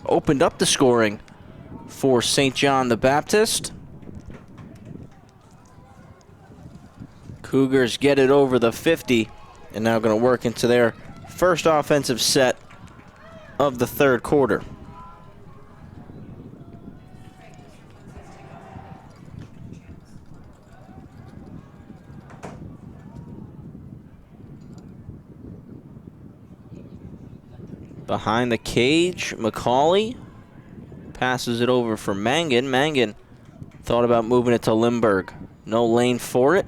Opened up the scoring for St. John the Baptist. Cougars get it over the 50 and now going to work into their first offensive set of the third quarter. Behind the cage, McCauley passes it over for Mangan. Mangan thought about moving it to Limberg. No lane for it.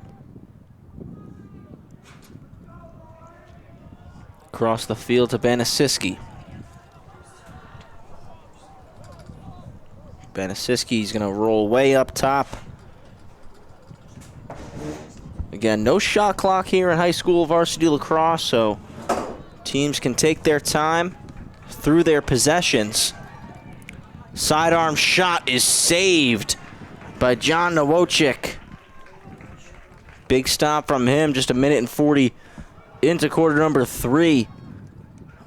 Across the field to Banasiski. Banasiski's going to roll way up top. Again, no shot clock here in high school varsity lacrosse, so teams can take their time through their possessions. Sidearm shot is saved by John Nowotchik. Big stop from him, just 1:40 into quarter number 3.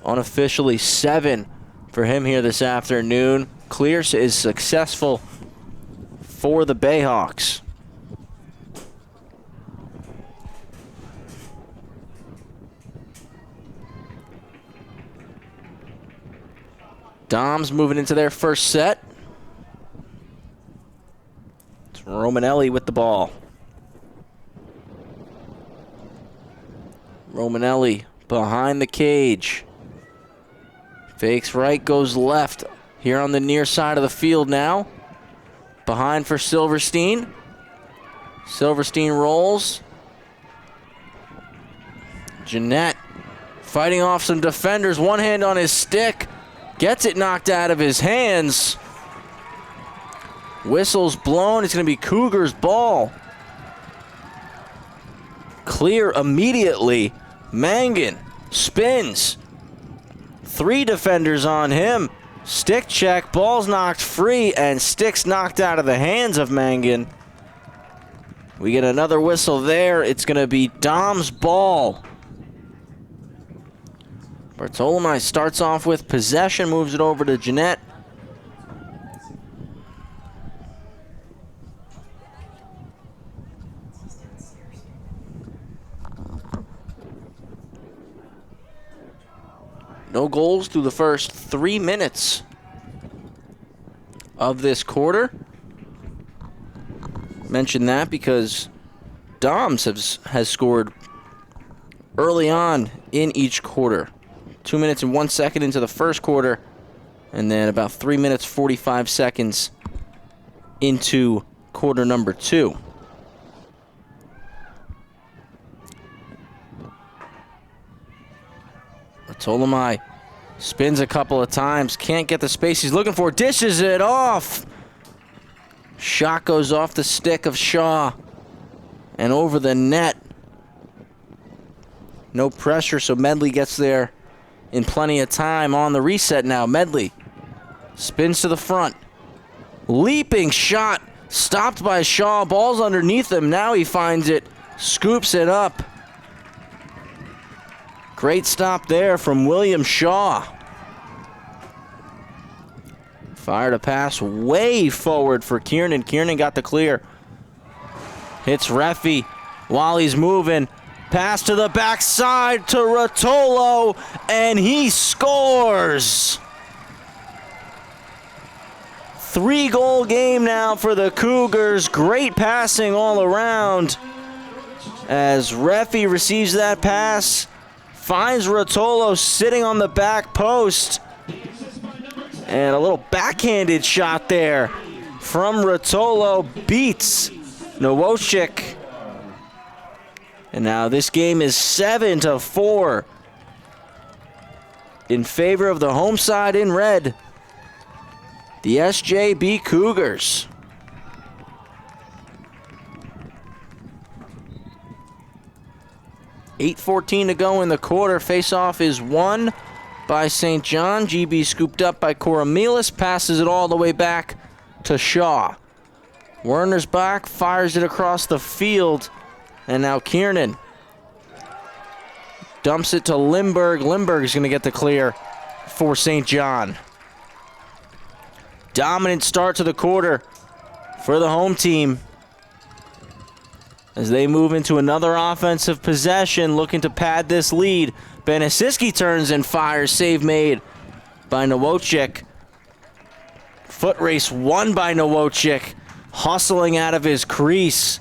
Unofficially 7 for him here this afternoon. Clear is successful for the Bayhawks. Doms moving into their first set. It's Romanelli with the ball. Romanelli behind the cage. Fakes right, goes left. Here on the near side of the field now. Behind for Silverstein. Silverstein rolls. Jeanette fighting off some defenders. One hand on his stick. Gets it knocked out of his hands. Whistle's blown. It's going to be Cougars' ball. Clear immediately. Mangan spins. 3 defenders on him. Stick check. Ball's knocked free, and stick's knocked out of the hands of Mangan. We get another whistle there. It's going to be Dom's ball. Bartolomei starts off with possession, moves it over to Jeanette. No goals through the first 3 minutes of this quarter. Mention that because Doms has scored early on in each quarter. 2 minutes and 1 second into the first quarter, and then about 3 minutes, 45 seconds into quarter number 2. Bartolomei spins a couple of times, can't get the space he's looking for, dishes it off. Shot goes off the stick of Shaw and over the net. No pressure, so Medley gets there in plenty of time on the reset now. Medley spins to the front. Leaping shot, stopped by Shaw. Ball's underneath him. Now he finds it, scoops it up. Great stop there from William Shaw. Fired a pass way forward for Kiernan. Kiernan got the clear. Hits Reffy while he's moving. Pass to the backside to Rotolo, and he scores. 3-goal game now for the Cougars. Great passing all around as Reffy receives that pass, finds Rotolo sitting on the back post, and a little backhanded shot there from Rotolo beats Nowotchik. And now this game is 7-4 in favor of the home side in red, the SJB Cougars. .8:14 to go in the quarter. Face-off is won by St. John. GB scooped up by Coromillas, passes it all the way back to Shaw. Werner's back, fires it across the field, and now Kiernan dumps it to Lindbergh. Lindbergh's going to get the clear for St. John. Dominant start to the quarter for the home team as they move into another offensive possession, looking to pad this lead. Benasiski turns and fires. Save made by Nowotchik. Foot race won by Nowotchik, hustling out of his crease.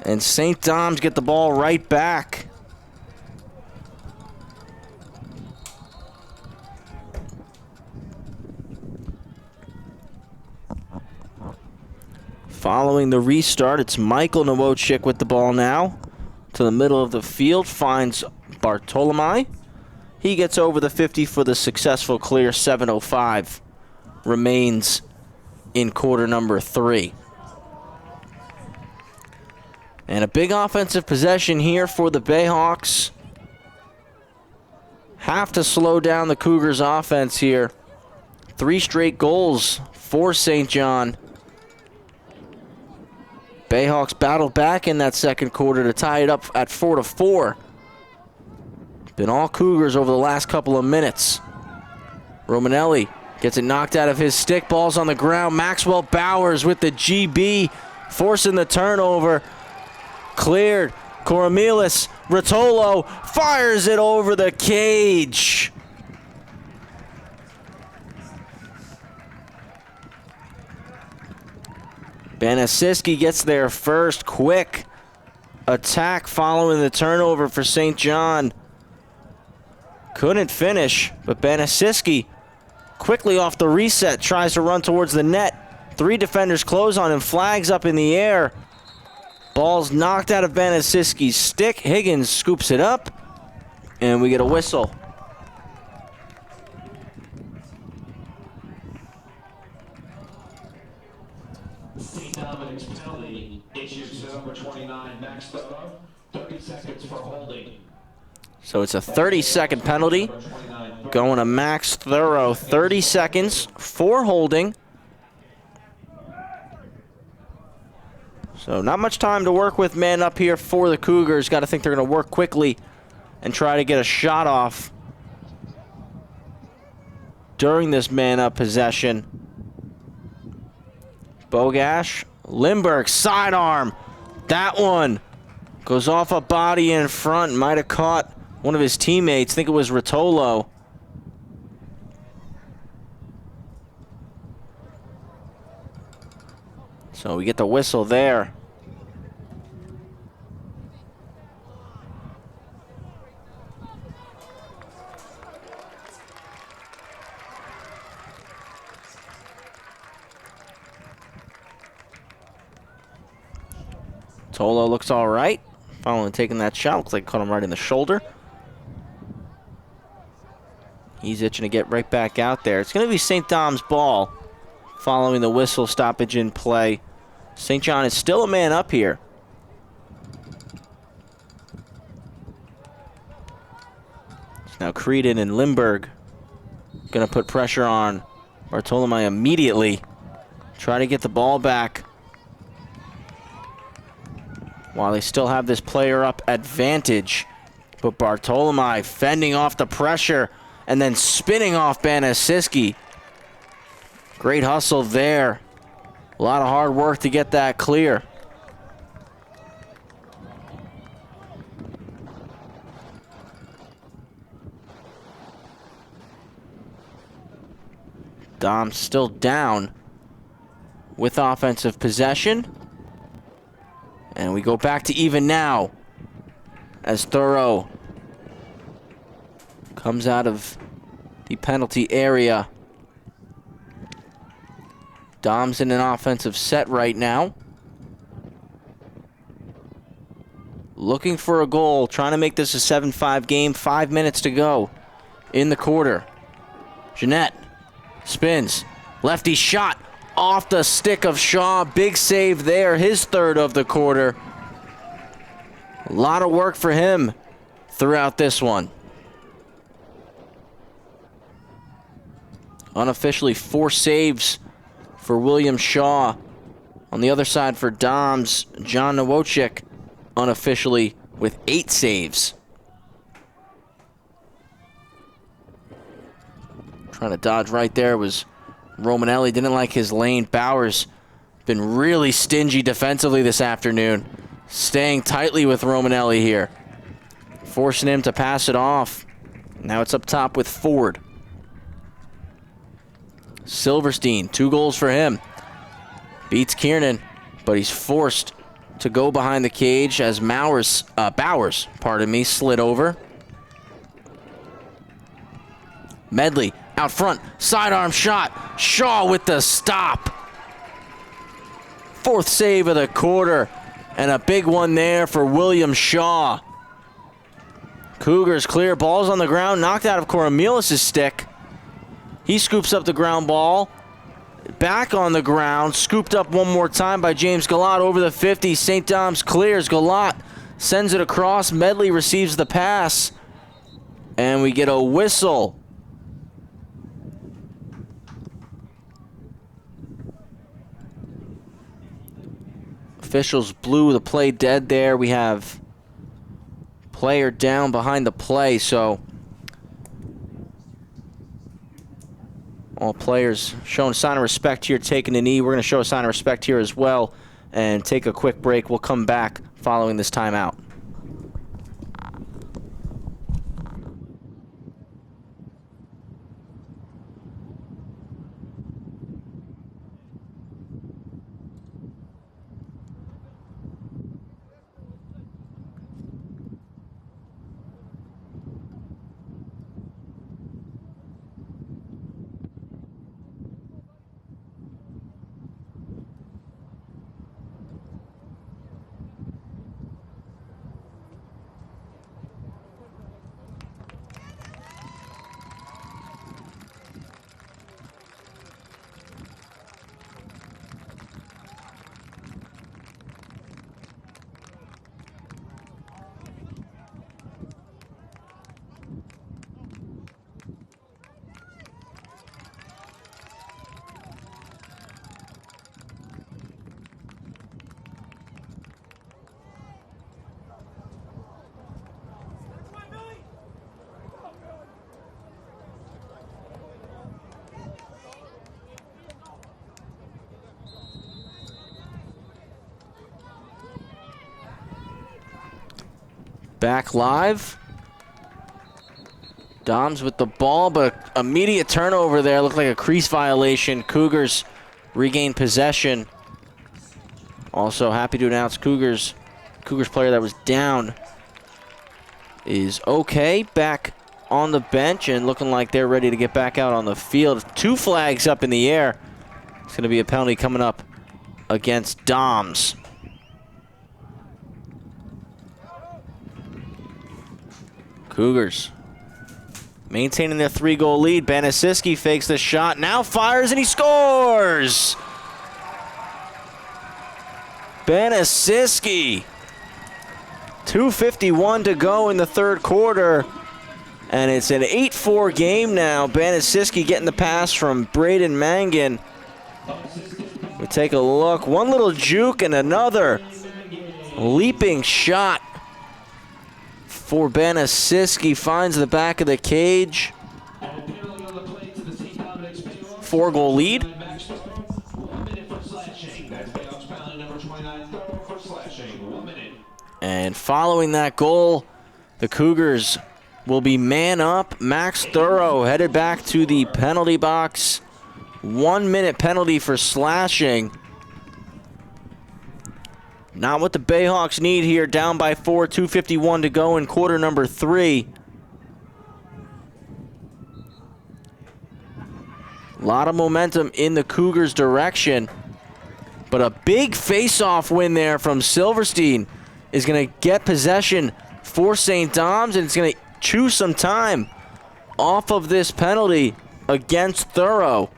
And St. Dom's get the ball right back. Following the restart, it's Michael Nowotchik with the ball now. To the middle of the field, finds Bartolomei. He gets over the 50 for the successful clear. 7:05 remains in quarter number 3. And a big offensive possession here for the Bayhawks. Have to slow down the Cougars' offense here. 3 straight goals for St. John. Bayhawks battled back in that second quarter to tie it up at 4-4. Been all Cougars over the last couple of minutes. Romanelli gets it knocked out of his stick. Ball's on the ground. Maxwell Bowers with the GB, forcing the turnover. Cleared. Coromillas. Rotolo fires it over the cage. Benasiski gets there first. Quick attack following the turnover for St. John. Couldn't finish, but Benasiski quickly off the reset tries to run towards the net. 3 defenders close on him. Flags up in the air. Ball's knocked out of Benasiski's stick. Higgins scoops it up, and we get a whistle.
St. Dominic's penalty issued to number 29, Max Thorough. 30 seconds for holding.
So it's a 30-second penalty going to Max Thorough. 30 seconds for holding. So not much time to work with man up here for the Cougars. Got to think they're going to work quickly and try to get a shot off during this man-up possession. Bogash, Lindbergh, sidearm. That one goes off a body in front. Might have caught one of his teammates. I think it was Rotolo. So we get the whistle there. Tolo looks all right. Following taking that shot, looks like caught him right in the shoulder. He's itching to get right back out there. It's going to be St. Dom's ball following the whistle stoppage in play. St. John is still a man up here. It's now Creedon and Lindbergh going to put pressure on Bartolomei immediately. Try to get the ball back while they still have this player up advantage. But Bartolomei fending off the pressure and then spinning off Benasiski. Great hustle there. A lot of hard work to get that clear. Dom still down with offensive possession. And we go back to even now as Thorough comes out of the penalty area. Dom's in an offensive set right now. Looking for a goal, trying to make this a 7-5 game, 5 minutes to go in the quarter. Jeanette spins. Lefty shot off the stick of Shaw. Big save there, his third of the quarter. A lot of work for him throughout this one. Unofficially 4 saves for William Shaw. On the other side for Doms, John Nowotchik unofficially with 8 saves. Trying to dodge right there was Romanelli. Didn't like his lane. Bowers been really stingy defensively this afternoon. Staying tightly with Romanelli here. Forcing him to pass it off. Now it's up top with Ford. Silverstein, 2 goals for him. Beats Kiernan, but he's forced to go behind the cage as Bowers, slid over. Medley out front, sidearm shot. Shaw with the stop. 4th save of the quarter, and a big one there for William Shaw. Cougars clear, ball's on the ground, knocked out of Koromilis' stick. He scoops up the ground ball. Back on the ground, scooped up one more time by James Galat over the 50. St. Dom's clears. Galat sends it across. Medley receives the pass. And we get a whistle. Officials blew the play dead there. We have player down behind the play, so all players showing a sign of respect here, taking a knee. We're going to show a sign of respect here as well and take a quick break. We'll come back following this timeout. Back live. Doms with the ball, but immediate turnover there. Looked like a crease violation. Cougars regain possession. Also happy to announce Cougars player that was down is okay. Back on the bench and looking like they're ready to get back out on the field. 2 flags up in the air. It's going to be a penalty coming up against Doms. Cougars maintaining their 3-goal lead. Banasiski fakes the shot, now fires, and he scores! Banasiski. 2:51 to go in the 3rd quarter, and it's an 8-4 game now. Banasiski getting the pass from Braden Mangan. We take a look. One little juke and another leaping shot for Banasiski. Finds the back of the cage. 4-goal lead. And following that goal, the Cougars will be man up. Max Thorough headed back to the penalty box. 1-minute penalty for slashing. Not what the Bayhawks need here, down by 4, 2:51 to go in quarter number 3. A lot of momentum in the Cougars' direction, but a big face-off win there from Silverstein is going to get possession for St. Dom's, and it's going to chew some time off of this penalty against Thorough.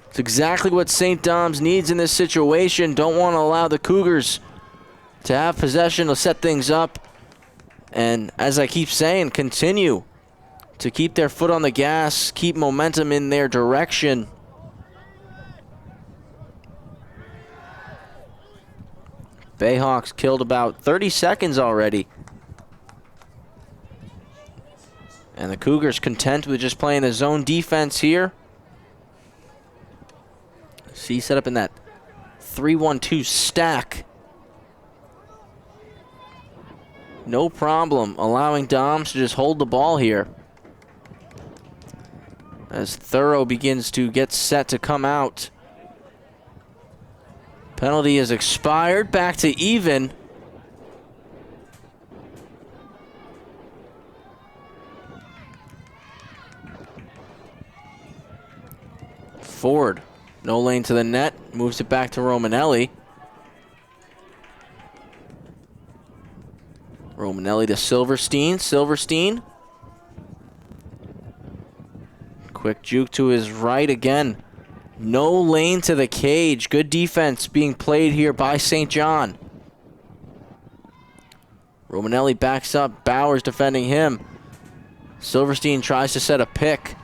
It's exactly what St. Dom's needs in this situation. Don't want to allow the Cougars to have possession to set things up. And as I keep saying, continue to keep their foot on the gas, keep momentum in their direction. Bayhawks killed about 30 seconds already. And the Cougars content with just playing a zone defense here. See, set up in that 3-1-2 stack. No problem allowing Doms to just hold the ball here. As Thorough begins to get set to come out. Penalty is expired, back to even. Ford, no lane to the net, moves it back to Romanelli. Romanelli to Silverstein. Silverstein. Quick juke to his right again. No lane to the cage. Good defense being played here by St. John. Romanelli backs up. Bowers defending him. Silverstein tries to set a pick.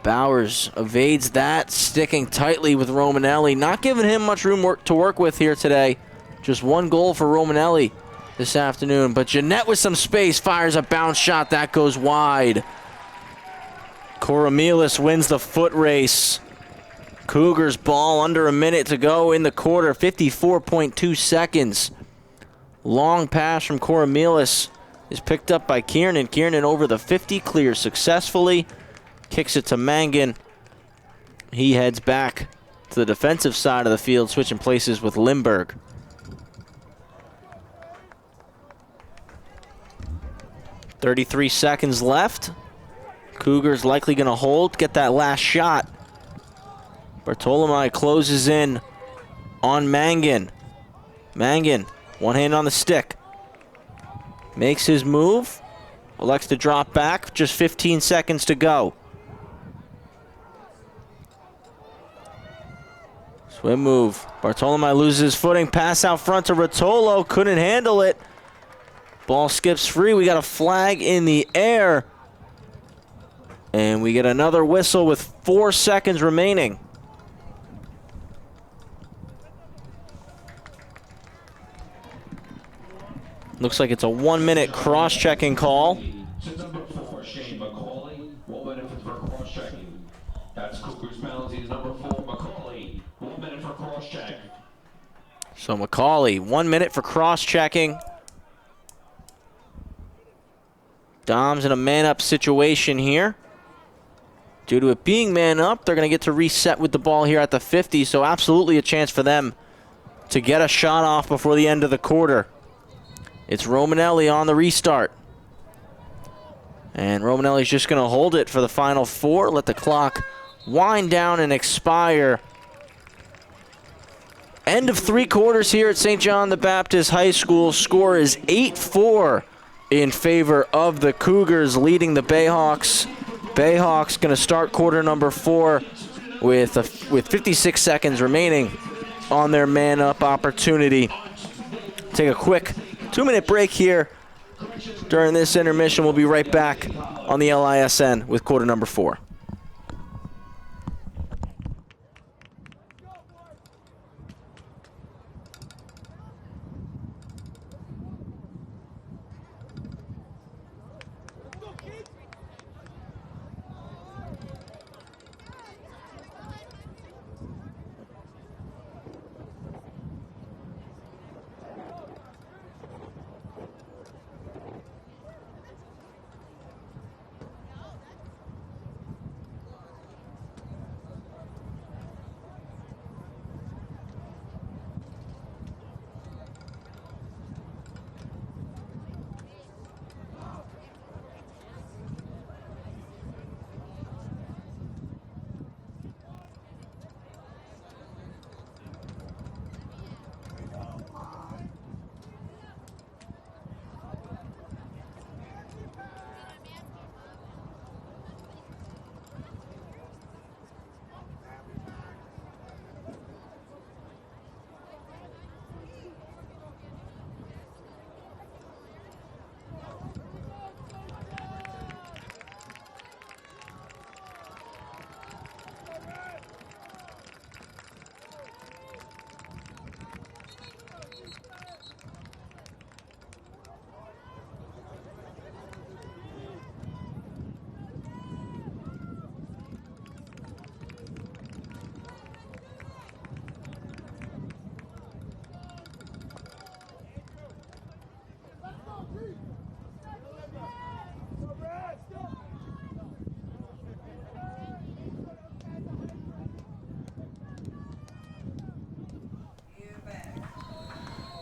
Bowers evades that, sticking tightly with Romanelli. Not giving him much room to work with here today. Just one goal for Romanelli this afternoon. But Jeanette with some space fires a bounce shot. That goes wide. Koromilis wins the foot race. Cougars ball, under a minute to go in the quarter, 54.2 seconds. Long pass from Koromilis is picked up by Kiernan. Kiernan over the 50, clears successfully. Kicks it to Mangan. He heads back to the defensive side of the field, switching places with Lindbergh. .33 seconds left. Cougars likely going to hold, get that last shot. Bartolomei closes in on Mangan. Mangan, one hand on the stick. Makes his move. Elects to drop back. Just 15 seconds to go. Swim move. Bartolomei loses his footing. Pass out front to Rotolo. Couldn't handle it. Ball skips free. We got a flag in the air. And we get another whistle with 4 seconds remaining. Looks like it's a 1-minute cross-checking call.
Number 4, Shane McCauley, 1 minute for cross-checking. That's Cougars penalties. Number 4, McCauley, 1 minute for cross-check.
So McCauley, 1 minute for cross-checking. Dom's in a man-up situation here. Due to it being man-up, they're going to get to reset with the ball here at the 50, so absolutely a chance for them to get a shot off before the end of the quarter. It's Romanelli on the restart. And Romanelli's just going to hold it for the final 4. Let the clock wind down and expire. End of 3 quarters here at St. John the Baptist High School. Score is 8-4 in favor of the Cougars, leading the Bayhawks. Bayhawks going to start quarter number 4 with 56 seconds remaining on their man-up opportunity. Take a quick 2-minute break here during this intermission. We'll be right back on the LISN with quarter number 4.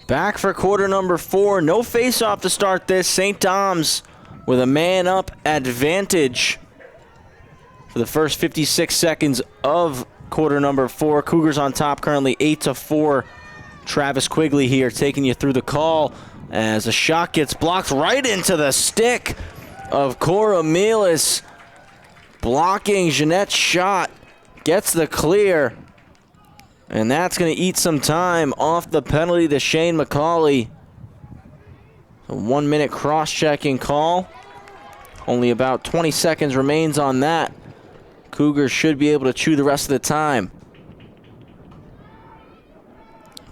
Back for quarter number 4. No face-off to start this. St. Dom's with a man-up advantage for the first 56 seconds of quarter number 4. Cougars on top currently 8-4. Travis Quigley here taking you through the call as a shot gets blocked right into the stick of Cora Mealis. Blocking Jeanette's shot. Gets the clear. And that's going to eat some time off the penalty to Shane McCauley. A 1-minute cross-checking call. Only about 20 seconds remains on that. Cougars should be able to chew the rest of the time.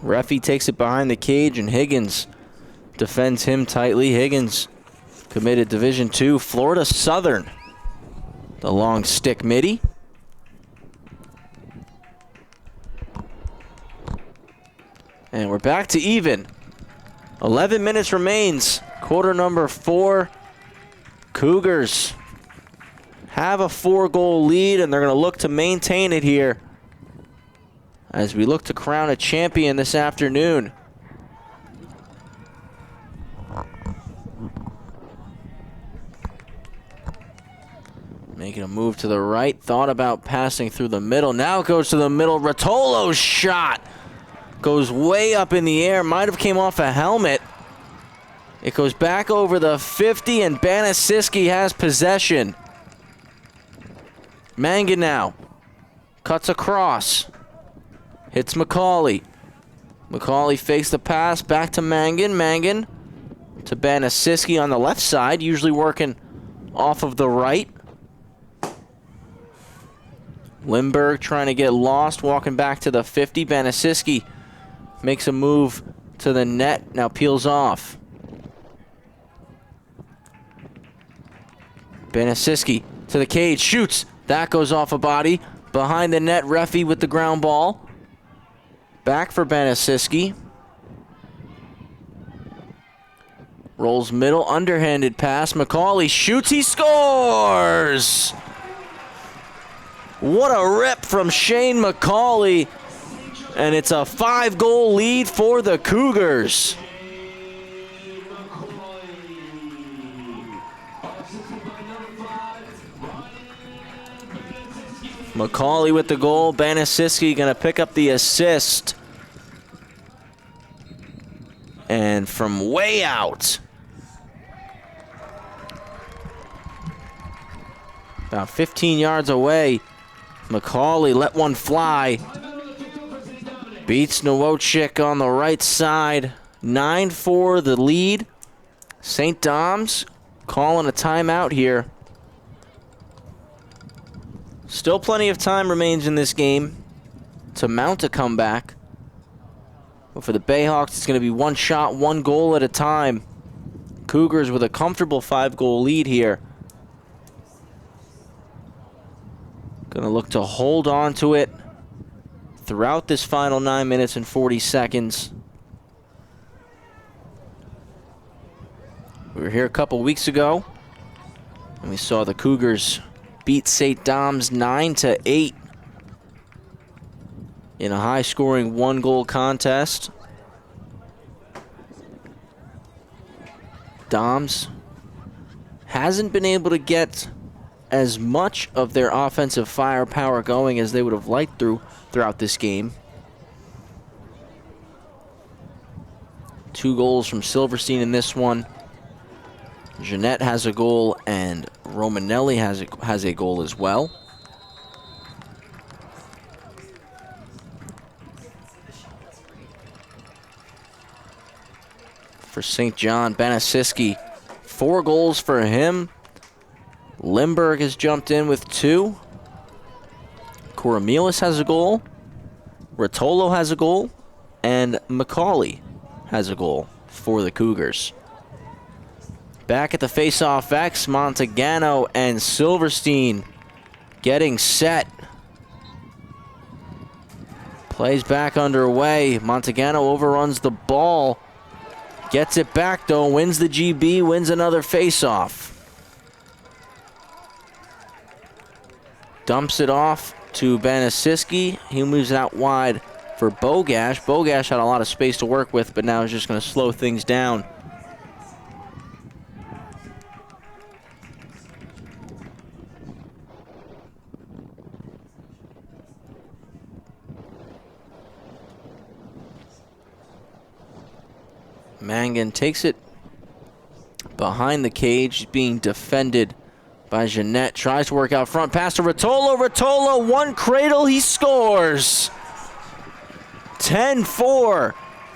Referee takes it behind the cage, and Higgins defends him tightly. Higgins committed Division II, Florida Southern. The long stick midi. And we're back to even. 11 minutes remains. Quarter number 4. Cougars have a 4-goal lead, and they're going to look to maintain it here as we look to crown a champion this afternoon. Making a move to the right. Thought about passing through the middle. Now it goes to the middle. Rotolo's shot goes way up in the air. Might have came off a helmet. It goes back over the 50, and Banasiski has possession. Mangan now cuts across. Hits McCauley. McCauley fakes the pass back to Mangan. Mangan to Banasiski on the left side, usually working off of the right. Lindbergh trying to get lost, walking back to the 50. Banasiski makes a move to the net, now peels off. Banasiski to the cage, shoots. That goes off a body. Behind the net, Refi with the ground ball. Back for Banasiski. Rolls middle, underhanded pass. McCauley shoots, he scores! What a rip from Shane McCauley. And it's a 5-goal lead for the Cougars. McCauley with the goal. Banasiski going to pick up the assist. And from way out, about 15 yards away, McCauley let one fly. Beats Nowotchik on the right side. 9-4 the lead. St. Dom's calling a timeout here. Still plenty of time remains in this game to mount a comeback. But for the Bayhawks, it's going to be one shot, one goal at a time. Cougars with a comfortable 5-goal lead here. Going to look to hold on to it throughout this final 9 minutes and 40 seconds. We were here a couple weeks ago, and we saw the Cougars beat St. Dom's 9-8 in a high-scoring 1-goal contest. Dom's hasn't been able to get as much of their offensive firepower going as they would have liked throughout this game. 2 goals from Silverstein in this one. Jeanette has a goal, and Romanelli has a goal as well. For St. John, Banasiski, 4 goals for him. Lindbergh has jumped in with 2. Coramilis has a goal. Rotolo has a goal. And McCauley has a goal for the Cougars. Back at the face-off X, Montagano and Silverstein getting set. Plays back underway. Montagano overruns the ball. Gets it back though, wins the GB, wins another face-off. Dumps it off to Banasiski. He moves it out wide for Bogash. Bogash had a lot of space to work with, but now is just going to slow things down. Mangan takes it behind the cage, being defended by Jeanette. Tries to work out front, pass to Rotolo. Rotolo, one cradle, he scores. 10-4.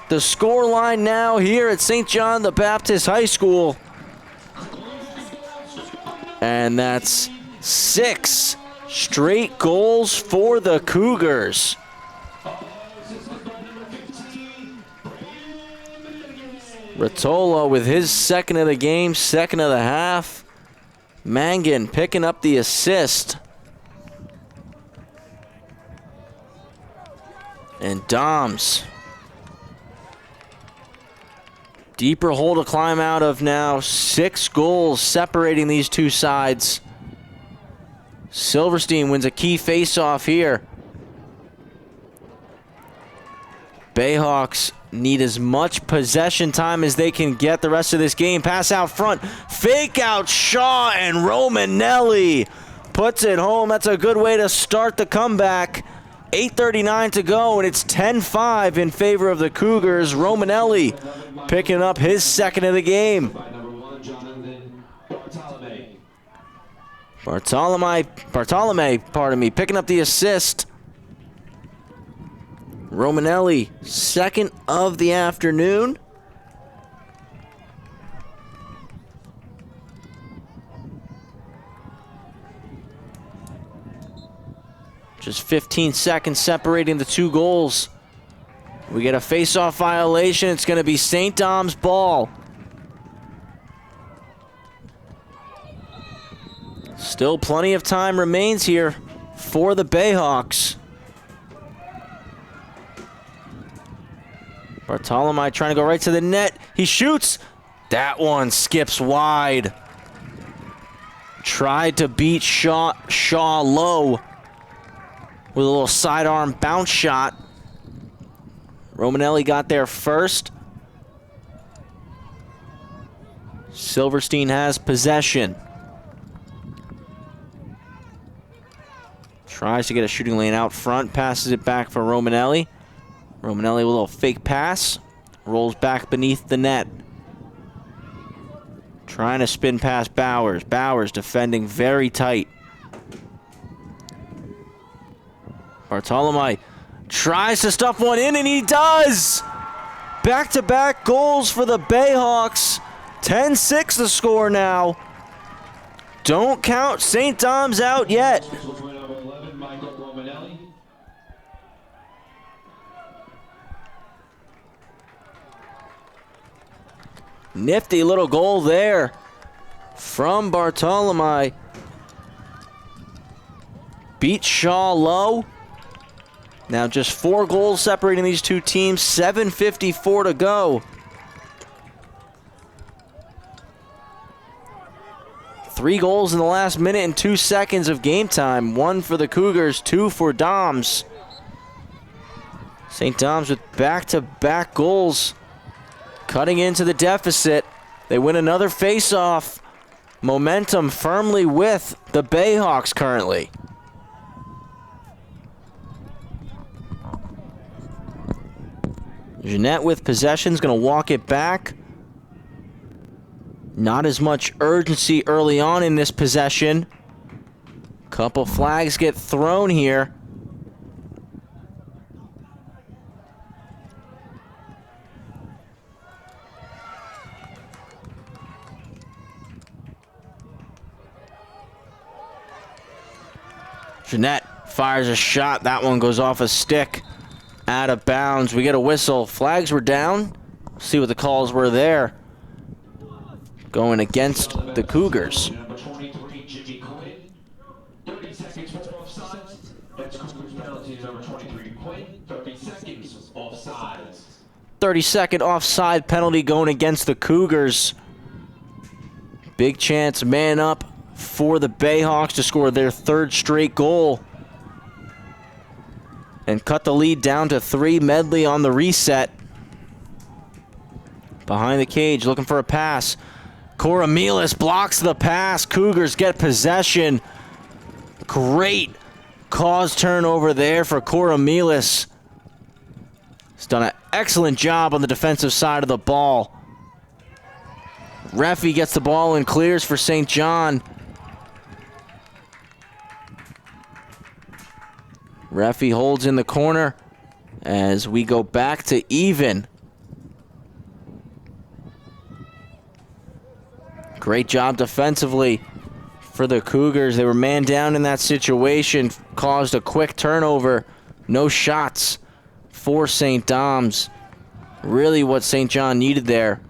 The score line now here at St. John the Baptist High School. And that's 6 straight goals for the Cougars. Rotolo with his second of the game, second of the half. Mangan picking up the assist. And Doms. Deeper hole to climb out of now. 6 goals separating these two sides. Silverstein wins a key face-off here. Bayhawks need as much possession time as they can get the rest of this game. Pass out front. Fake out Shaw, and Romanelli puts it home. That's a good way to start the comeback. 8:39 to go, and it's 10-5 in favor of the Cougars. Romanelli picking up his second of the game. Bartolome, pardon me, picking up the assist. Romanelli, second of the afternoon. Just 15 seconds separating the two goals. We get a face-off violation. It's going to be St. Dom's ball. Still plenty of time remains here for the Bayhawks. Bartolome trying to go right to the net. He shoots. That one skips wide. Tried to beat Shaw low with a little sidearm bounce shot. Romanelli got there first. Silverstein has possession. Tries to get a shooting lane out front. Passes it back for Romanelli. Romanelli with a little fake pass. Rolls back beneath the net. Trying to spin past Bowers. Bowers defending very tight. Bartolome tries to stuff one in, and he does! Back-to-back goals for the Bayhawks. 10-6 the score now. Don't count St. Dom's out yet. Nifty little goal there from Bartolome. Beat Shaw low. Now just 4 goals separating these two teams. 7:54 to go. 3 goals in the last minute and 2 seconds of game time. 1 for the Cougars, 2 for Doms. St. Dom's with back-to-back goals. Cutting into the deficit. They win another face-off. Momentum firmly with the Bayhawks currently. Jeanette with possession is going to walk it back. Not as much urgency early on in this possession. Couple flags get thrown here. Jeanette fires a shot. That one goes off a stick. Out of bounds. We get a whistle. Flags were down. See what the calls were there. Going against the Cougars. 30-second offside penalty going against the Cougars. Big chance, man up for the Bayhawks to score their 3rd straight goal. and cut the lead down to 3. Medley on the reset. Behind the cage, looking for a pass. Koromilas blocks the pass. Cougars get possession. Great cause turnover there for Koromilas. He's done an excellent job on the defensive side of the ball. Referee gets the ball and clears for St. John. Referee holds in the corner as we go back to even. Great job defensively for the Cougars. They were man down in that situation, caused a quick turnover. No shots for St. Dom's. Really what St. John needed there.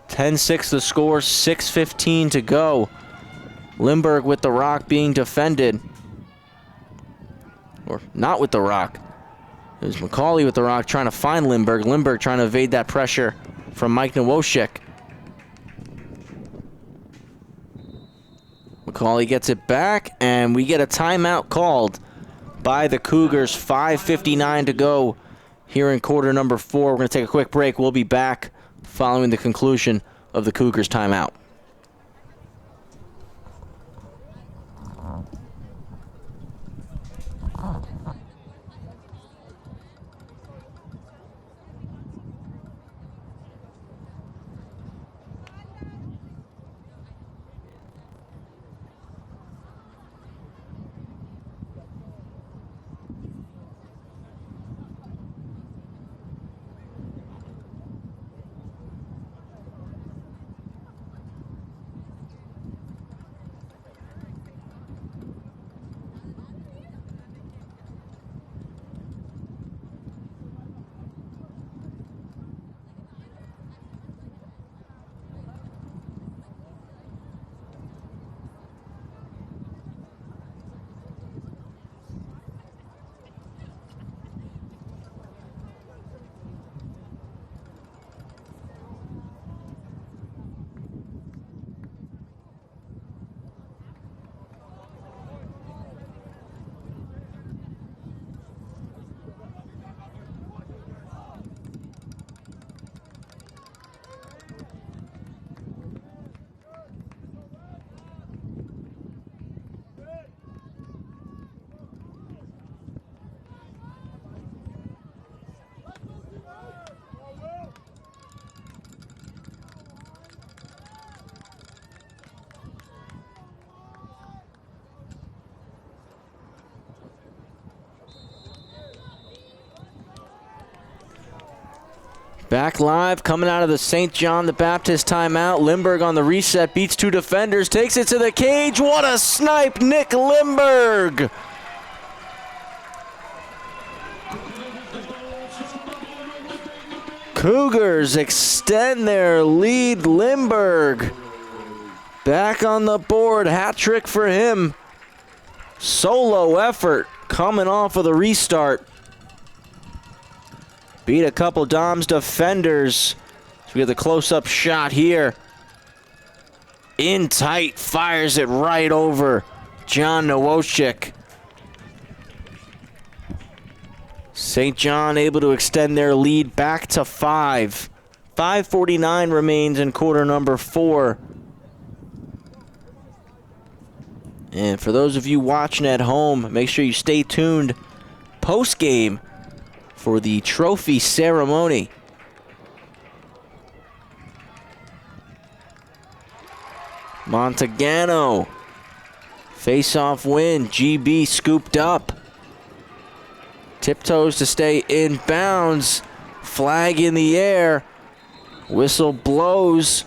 (10-6) the score, 6:15 to go. Lindbergh with the rock being defended. Or not with the rock. It was McCauley with the rock trying to find Lindbergh. Lindbergh trying to evade that pressure from Mike Nowosic. McCauley gets it back, and we get a timeout called by the Cougars. 5:59 to go here in quarter number 4. We're going to take a quick break. We'll be back following the conclusion of the Cougars timeout. Back live, coming out of the St. John the Baptist timeout. Lindbergh on the reset, beats 2 defenders, takes it to the cage. What a snipe, Nick Lindbergh! Cougars extend their lead. Lindbergh back on the board. Hat trick for him. Solo effort coming off of the restart. Beat a couple Dom's defenders. So we get the close-up shot here. In tight, fires it right over John Nowosic. St. John able to extend their lead back to 5. 5:49 remains in quarter number 4. And for those of you watching at home, make sure you stay tuned post-game for the trophy ceremony. Montagano, face-off win. GB scooped up. Tiptoes to stay in bounds. Flag in the air. Whistle blows.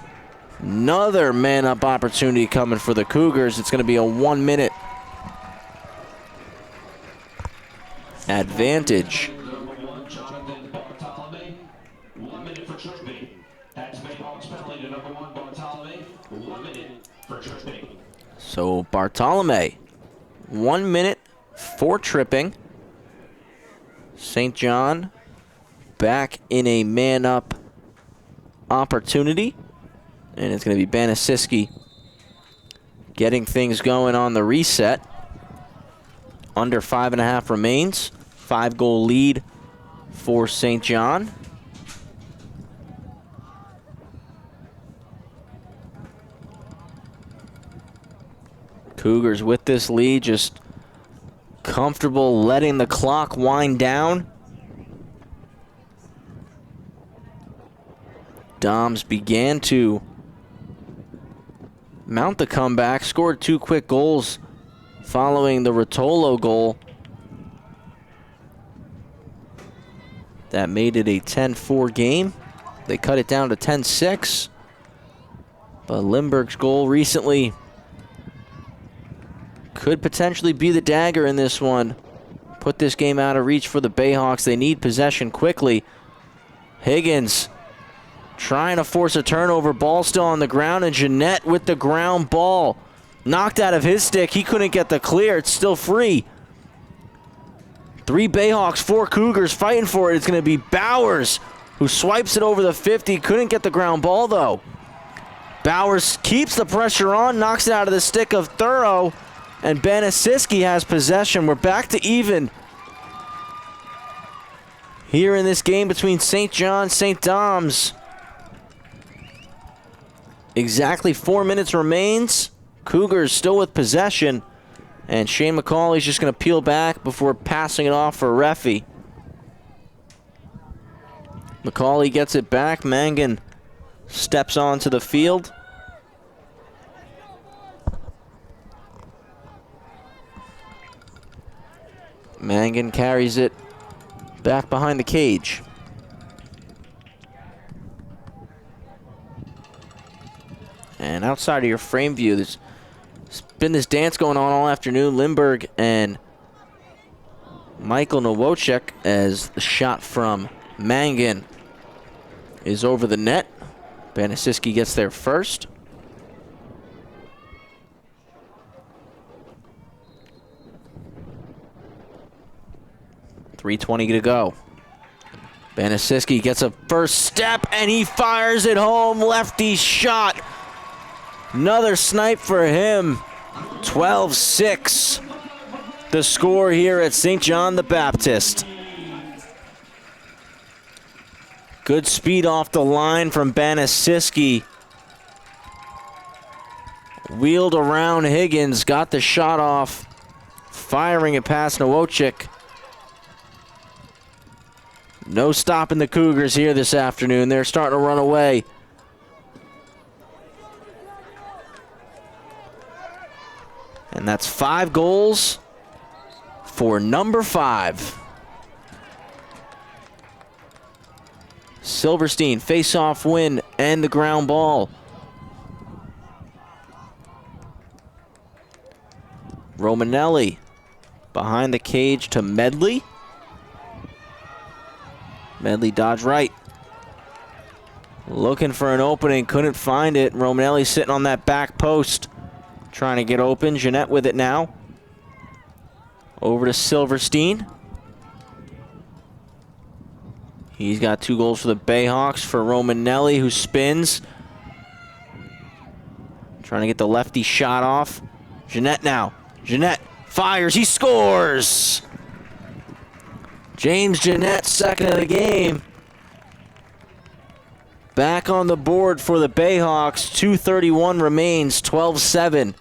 Another man-up opportunity coming for the Cougars. It's going to be a 1-minute advantage. So Bartolome, 1 minute for tripping. St. John back in a man-up opportunity. And it's going to be Banasiski getting things going on the reset. Under 5.5 remains. 5-goal lead for St. John. Cougars with this lead, just comfortable letting the clock wind down. Doms began to mount the comeback, scored 2 quick goals following the Rotolo goal. That made it a 10-4 game. They cut it down to 10-6. But Lindbergh's goal recently could potentially be the dagger in this one. Put this game out of reach for the Bayhawks. They need possession quickly. Higgins trying to force a turnover. Ball still on the ground, and Jeanette with the ground ball. Knocked out of his stick. He couldn't get the clear. It's still free. 3 Bayhawks, 4 Cougars fighting for it. It's going to be Bowers who swipes it over the 50. Couldn't get the ground ball, though. Bowers keeps the pressure on, knocks it out of the stick of Thorough, and Banasiski has possession. We're back to even here in this game between St. John, St. Dom's. Exactly 4 minutes remains. Cougars still with possession. And Shane McCauley's just going to peel back before passing it off for Reffy. McCauley gets it back. Mangan steps onto the field. Mangan carries it back behind the cage. And outside of your frame view, there's been this dance going on all afternoon. Lindbergh and Michael Nowotchek, as the shot from Mangan is over the net. Banasiski gets there first. .320 to go. Banasiski gets a first step, and he fires it home. Lefty shot. Another snipe for him. 12-6. The score here at St. John the Baptist. Good speed off the line from Banasiski. Wheeled around Higgins, got the shot off, firing it past Nowotchek. No stopping the Cougars here this afternoon. They're starting to run away. And that's 5 goals for number 5. Silverstein, face-off win, and the ground ball. Romanelli behind the cage to Medley. Medley dodged right. Looking for an opening, couldn't find it. Romanelli sitting on that back post, trying to get open. Jeanette with it now. Over to Silverstein. He's got 2 goals for the Bayhawks. For Romanelli, who spins. Trying to get the lefty shot off. Jeanette now. Jeanette fires. He scores! James Jeanette, second of the game. Back on the board for the Bayhawks. 2:31 remains. 12-7.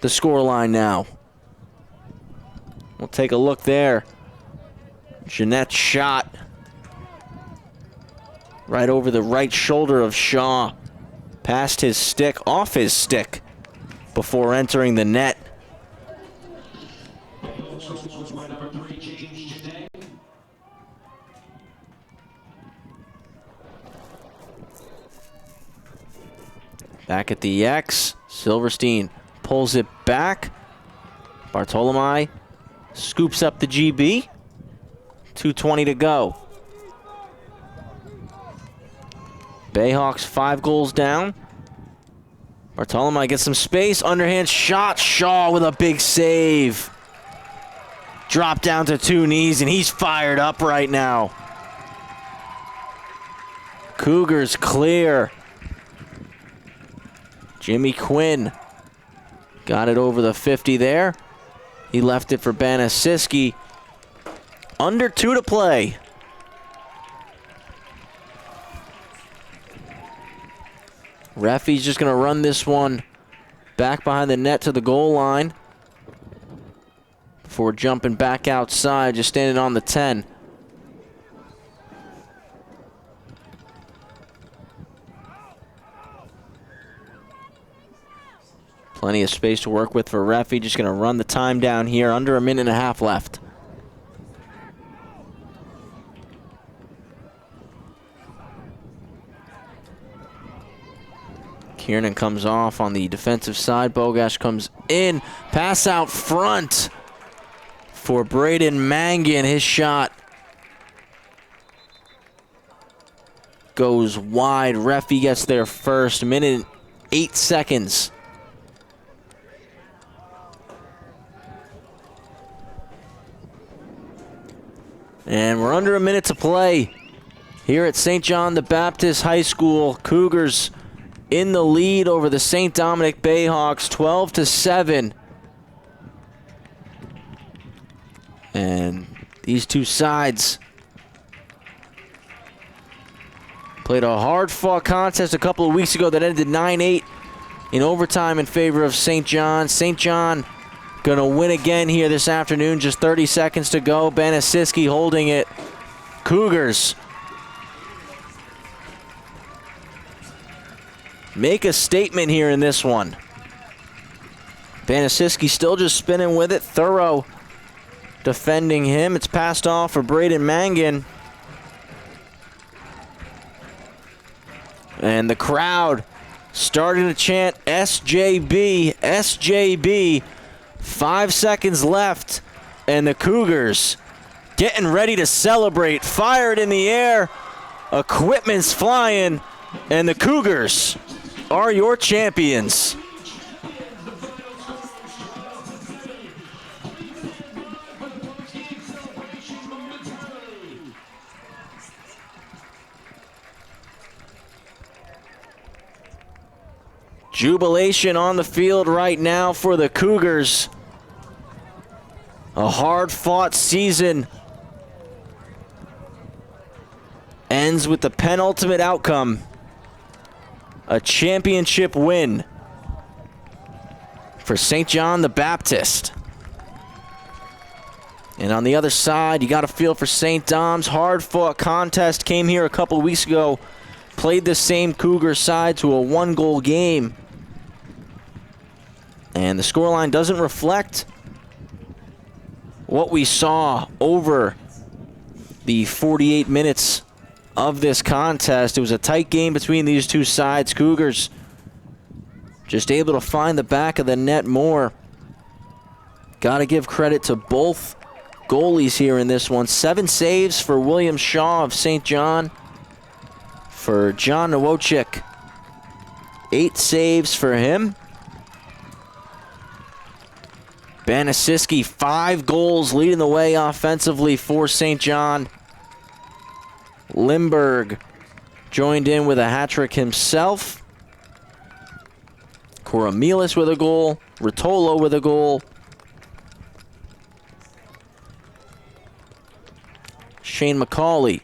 The scoreline now. We'll take a look there. Jeanette's shot. Right over the right shoulder of Shaw. Past his stick, off his stick, before entering the net. Back at the X, Silverstein pulls it back. Bartolomei scoops up the GB. 2:20 to go. Bayhawks 5 goals down. Bartolomei gets some space. Underhand shot. Shaw with a big save. Drop down to 2 knees, and he's fired up right now. Cougars clear. Jimmy Quinn Got it over the 50 there. He left it for Banasiski. Under 2 to play. Referee's just going to run this one back behind the net to the goal line before jumping back outside, just standing on the 10. Plenty of space to work with for Referee. Just going to run the time down here. Under a minute and a half left. Kiernan comes off on the defensive side. Bogash comes in. Pass out front for Braden Mangan. His shot goes wide. Referee gets there first. Minute and 8 seconds. And we're under a minute to play here at St. John the Baptist High School. Cougars in the lead over the St. Dominic Bayhawks, 12-7. And these two sides played a hard-fought contest a couple of weeks ago that ended 9-8 in overtime in favor of St. John. St. John gonna win again here this afternoon. Just 30 seconds to go. Banasiski holding it. Cougars make a statement here in this one. Banasiski still just spinning with it. Thorough defending him. It's passed off for Braden Mangan. And the crowd starting to chant SJB, SJB. 5 seconds left, and the Cougars getting ready to celebrate. Fired in the air, equipment's flying, and the Cougars are your champions. Jubilation on the field right now for the Cougars. A hard-fought season ends with the penultimate outcome, a championship win for St. John the Baptist. And on the other side, you got to feel for St. Dom's. Hard-fought contest came here a couple weeks ago, played the same Cougar side to a one-goal game. And the scoreline doesn't reflect what we saw over the 48 minutes of this contest. It was a tight game between these two sides. Cougars just able to find the back of the net more. Got to give credit to both goalies here in this one. 7 saves for William Shaw of St. John. For John Nowotchik, 8 saves for him. Banasiski, 5 goals, leading the way offensively for St. John. Lindbergh joined in with a hat trick himself. Koromilis with a goal. Rotolo with a goal. Shane McCauley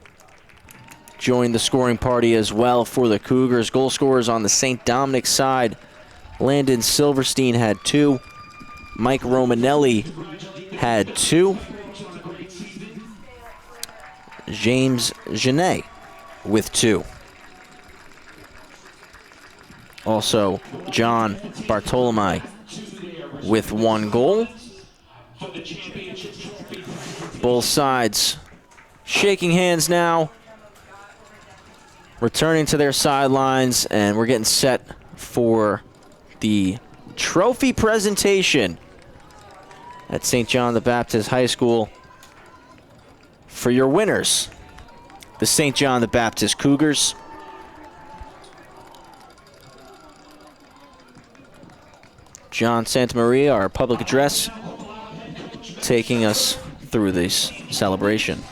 joined the scoring party as well for the Cougars. Goal scorers on the St. Dominic side. Landon Silverstein had 2. Mike Romanelli had 2. James Genet with 2. Also, John Bartolomei with 1 goal. Both sides shaking hands now, returning to their sidelines, and we're getting set for the trophy presentation at St. John the Baptist High School. For your winners, the St. John the Baptist Cougars. John Santamaria, our public address, taking us through this celebration.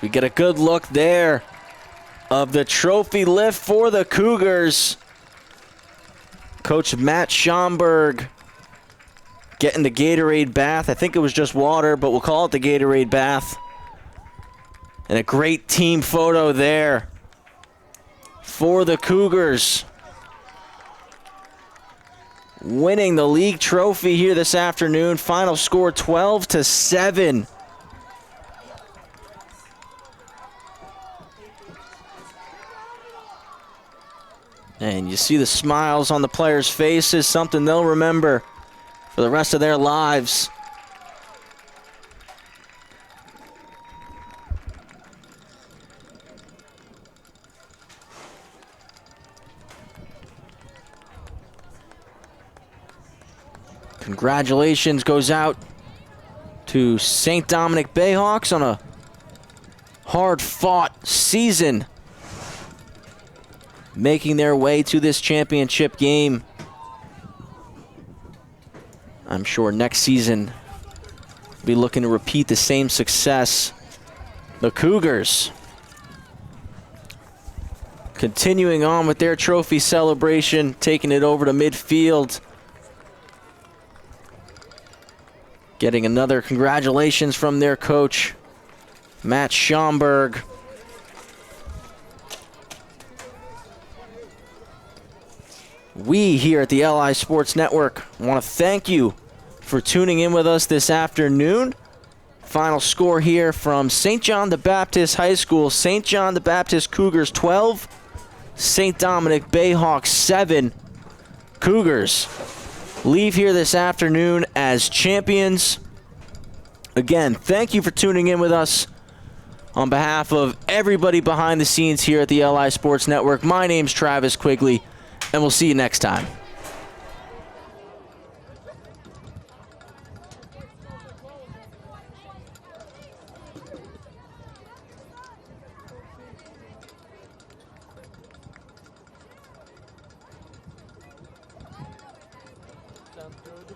We get a good look there of the trophy lift for the Cougars. Coach Matt Schomburg getting the Gatorade bath. I think it was just water, but we'll call it the Gatorade bath. And a great team photo there for the Cougars. Winning the league trophy here this afternoon. Final score 12-7. And you see the smiles on the players' faces, something they'll remember for the rest of their lives. Congratulations goes out to St. Dominic Bayhawks on a hard-fought season, making their way to this championship game. I'm sure next season we'll be looking to repeat the same success. The Cougars continuing on with their trophy celebration, taking it over to midfield. Getting another congratulations from their coach, Matt Schomburg. We here at the LI Sports Network want to thank you for tuning in with us this afternoon. Final score here from St. John the Baptist High School. St. John the Baptist Cougars 12, St. Dominic Bayhawks 7. Cougars leave here this afternoon as champions. Again, thank you for tuning in with us. On behalf of everybody behind the scenes here at the LI Sports Network, my name's Travis Quigley, and we'll see you next time.
Sounds good.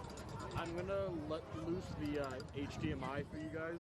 I'm gonna let loose the HDMI for you guys.